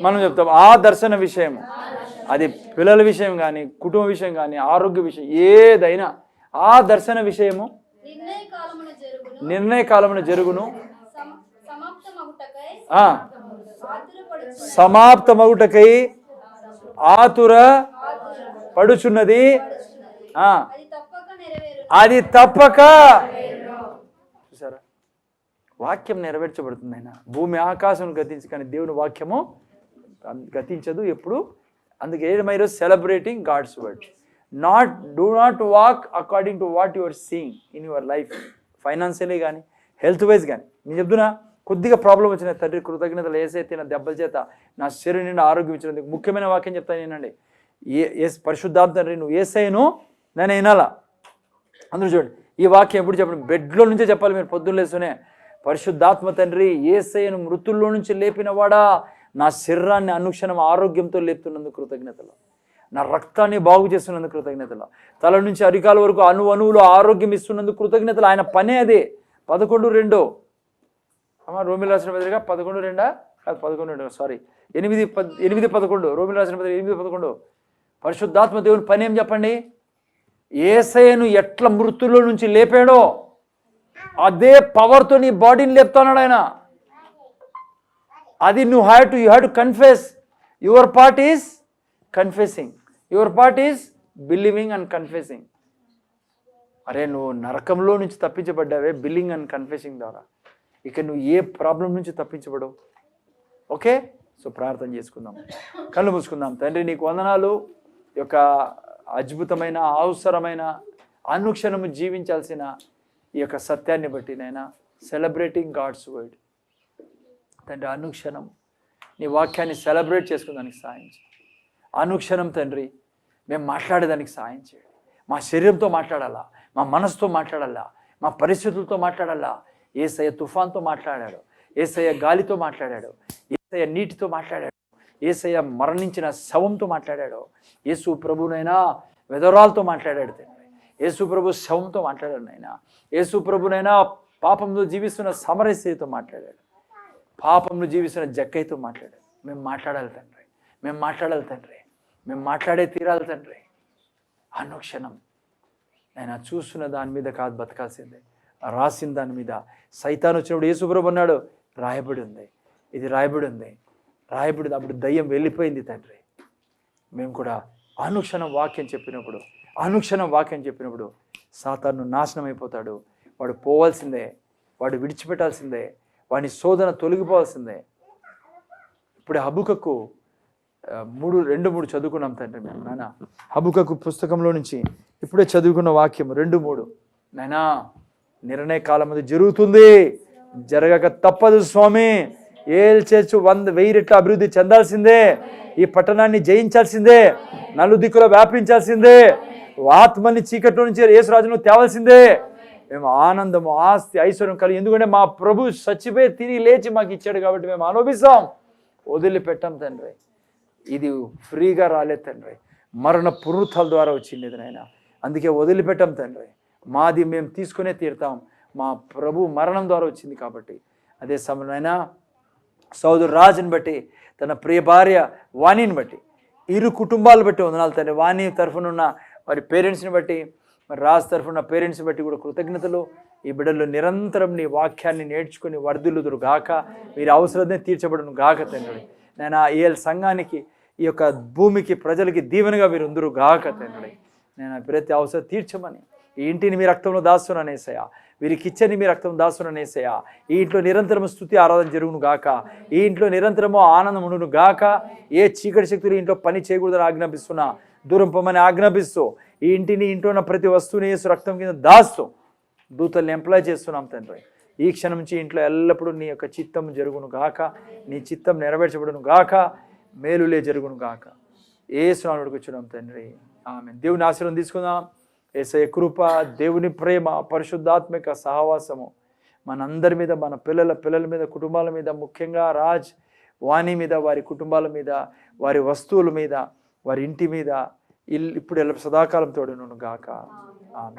మనం చెప్తాం ఆ దర్శన విషయం, అది పిల్లల విషయం కానీ, కుటుంబ విషయం కానీ, ఆరోగ్య విషయం ఏదైనా, ఆ దర్శన విషయము నిర్ణయ కాలమున జరుగును. సమాప్తమగుటకై ఆతుర పడుచున్నది. అది తప్పక. చూసారా, వాక్యం నెరవేర్చబడుతుంది. అయినా భూమి ఆకాశం గతించి కానీ దేవుని వాక్యము గతించదు ఎప్పుడు. అందుకే ఏమైనా celebrating God's word. Do not walk according to what you are seeing in your life, financially కానీ, హెల్త్ వైజ్ కానీ. నేను చెప్తున్నా, కొద్దిగా ప్రాబ్లం వచ్చిన తండ్రి కృతజ్ఞతలు, ఏసైతే నా దెబ్బల చేత నా శరీరం నిండా ఆరోగ్యం ఇచ్చినందుకు. ముఖ్యమైన వాక్యం చెప్తాను నేనండి. పరిశుద్ధాత్మ తండ్రి, నువ్వు ఏసైను నేను వినాలా. అందరూ చూడండి, ఈ వాక్యం ఎప్పుడు చెప్పండి? బెడ్లో నుంచే చెప్పాలి మీరు పొద్దున్న లేస్తూనే. పరిశుద్ధాత్మ తండ్రి, యేసయ్యను మృతుల్లో నుంచి లేపినవాడా, నా శరీరాన్ని అనుక్షణం ఆరోగ్యంతో లేపుతున్నందుకు కృతజ్ఞతలు, నా రక్తాన్ని బాగు చేస్తున్నందుకు కృతజ్ఞతలు, తల నుంచి అరికాల వరకు అణువులో ఆరోగ్యం ఇస్తున్నందుకు కృతజ్ఞతలు. ఆయన పనే అదే. 11:2 అమ్మా, రోమిల్ రాసిన పత్రిక 11:2 కాదు 11:2 సారీ 8:11 రోమిల్ రాసిన పత్రిక 8:11. పరిశుద్ధాత్మ దేవుని పని ఏం చెప్పండి? యేసయ్యను ఎట్లా మృతుల్లో నుంచి లేపాడో అదే పవర్తో నీ బాడీని లేపుతున్నాడు ఆయన. అది you have to confess. Your part is confessing, your part is believing and confessing. అరే, నువ్వు నరకంలో నుంచి తప్పించబడ్డావే బిలీవింగ్ అండ్ కన్ఫెసింగ్ ద్వారా. ఇక నువ్వు ఏ ప్రాబ్లం నుంచి తప్పించబడవు. ఓకే, సో ప్రార్థన చేసుకుందాం, కళ్ళు మూసుకుందాం. తండ్రి, నీకు వందనాలు. యొక్క అద్భుతమైన, అవసరమైన, అనుక్షణము జీవించాల్సిన ఈ యొక్క సత్యాన్ని బట్టి నైనా, సెలబ్రేటింగ్ గాడ్స్ వర్డ్ తండ్రి, అనుక్షణం నీ వాక్యాన్ని సెలబ్రేట్ చేసుకునేదానికి సాయం చేయి. అనుక్షణం తండ్రి మేము మాట్లాడేదానికి సాయం చేయండి. మా శరీరంతో మాట్లాడాలా, మా మనసుతో మాట్లాడాలా, మా పరిస్థితులతో మాట్లాడాలా. యేసయ్య తుఫాన్తో మాట్లాడాడు, యేసయ్య గాలితో మాట్లాడాడు, యేసయ్య నీటితో మాట్లాడాడు, యేసయ్య మరణించిన శవంతో మాట్లాడాడు, యేసు ప్రభునైనా వెదరాలతో మాట్లాడాడు తండ్రి. యేసు ప్రభు శవంతో మాట్లాడాడు నాయన. యేసు ప్రభునైనా పాపంలో జీవిస్తున్న సమరస్యతో మాట్లాడాడు, పాపంలో జీవిస్తున్న జక్కయ్యతో మాట్లాడాడు. మేము మాట్లాడాలి తండ్రి, మేము మాట్లాడాలి తండ్రి, మేము మాట్లాడే తీరాలి తండ్రి. అనుక్షణం నేను చూస్తున్న దాని మీద కాదు బతకాల్సిందే, రాసిన దాని మీద. సైతాను వచ్చినప్పుడు యేసు ప్రభు అన్నాడు, రాయబడి ఉంది, ఇది రాయబడి ఉంది, రాయబడి. అప్పుడు దయ్యం వెళ్ళిపోయింది తండ్రి. మేము కూడా అనుక్షణం వాక్యం చెప్పినప్పుడు, అనుక్షణం వాక్యం చెప్పినప్పుడు సాతాను నాశనం అయిపోతాడు. వాడు పోవాల్సిందే, వాడు విడిచిపెట్టాల్సిందే, వాడి శోధన తొలగిపోవాల్సిందే. ఇప్పుడు హబుకకు 2:3 చదువుకున్నాం తండ్రి. మేము నాయన హబుకకు పుస్తకంలో నుంచి ఇప్పుడే చదువుకున్న వాక్యం 2:3. నాయనా నిర్ణయ కాలం అది జరుగుతుంది, జరగక తప్పదు స్వామి. ఏల్చేచ్చు 1000 రెట్ల అభివృద్ధి చెందాల్సిందే, ఈ పట్టణాన్ని జయించాల్సిందే, నలుదిక్కులో వ్యాపించాల్సిందే, ఆత్మని చీకట్లో నుంచి యేసురాజును తేవాల్సిందే. మేము ఆనందము, ఆస్తి, ఐశ్వర్యం కలిగి, ఎందుకంటే మా ప్రభు చచ్చిపోయి తిరిగి లేచి మాకు ఇచ్చాడు కాబట్టి మేము అనుభవిస్తాం. వదిలిపెట్టాం తండ్రి. ఇది ఫ్రీగా రాలేదు తండ్రి, మరణ పునరుత్థాల ద్వారా వచ్చింది నాయన. అందుకే వదిలిపెట్టాం తండ్రి. మాది మేము తీసుకునే తీరుతాం. మా ప్రభు మరణం ద్వారా వచ్చింది కాబట్టి. అదే సమయంలో సోదరు రాజుని బట్టి, తన ప్రియ భార్య వాణిని బట్టి, ఇరు కుటుంబాలు బట్టి వందనాలు తండ్రి. వాణి తరఫునున్న వారి పేరెంట్స్ని బట్టి, మరి రాజు తరఫున పేరెంట్స్ని బట్టి కూడా కృతజ్ఞతలు. ఈ బిడ్డలు నిరంతరం నీ వాక్యాన్ని నేర్చుకుని వర్ధిల్లుదురు గాక, వీరి అవసరాన్ని తీర్చబడును గాక తండ్రి. నేను ఈ సంఘానికి, ఈ యొక్క భూమికి, ప్రజలకి దీవెనగా వీరు ఉందరు గాక తండ్రి. నేను ప్రతి అవసరం తీర్చమని, ఈ ఇంటిని మీ రక్తంలో దాస్తున్నాను యేసయ్యా, వీరికి ఇచ్చని మీ రక్తం దాస్తున్నాను యేసయ్యా. ఈ ఇంట్లో నిరంతరము స్తుతి ఆరాధన జరుగును గాక, ఈ ఇంట్లో నిరంతరము ఆనందం ఉండును గాక. ఏ చీకటి శక్తులు ఇంట్లో పని చేయకూడదని ఆజ్ఞాపిస్తున్నా, దూరం పొమ్మని ఆజ్ఞాపిస్తూ, ఈ ఇంటిని, ఇంట్లో ఉన్న ప్రతి వస్తువుని యేసు రక్తం కింద దాస్తూ దూతల్ని ఎంప్లాయ్ చేస్తున్నాం తండ్రి. ఈ క్షణం నుంచి ఇంట్లో ఎల్లప్పుడూ నీ యొక్క చిత్తం జరుగును గాక, నీ చిత్తం నెరవేర్చబడును గాక, మేలులే జరుగును గాక. యేసు నామములో కూర్చున్నాం తండ్రి, ఆమేన్. దేవుని ఆశీర్వాదం తీసుకుందాం. యేసయ్య కృప, దేవుని ప్రేమ, పరిశుద్ధాత్మిక సహవాసము మనందరి మీద, మన పిల్లల మీద, కుటుంబాల మీద, ముఖ్యంగా రాజ్ వాణి మీద, వారి కుటుంబాల మీద, వారి వస్తువుల మీద, వారి ఇంటి మీద ఇప్పుడు సదాకాలం తోడును గాక. ఆమేన్.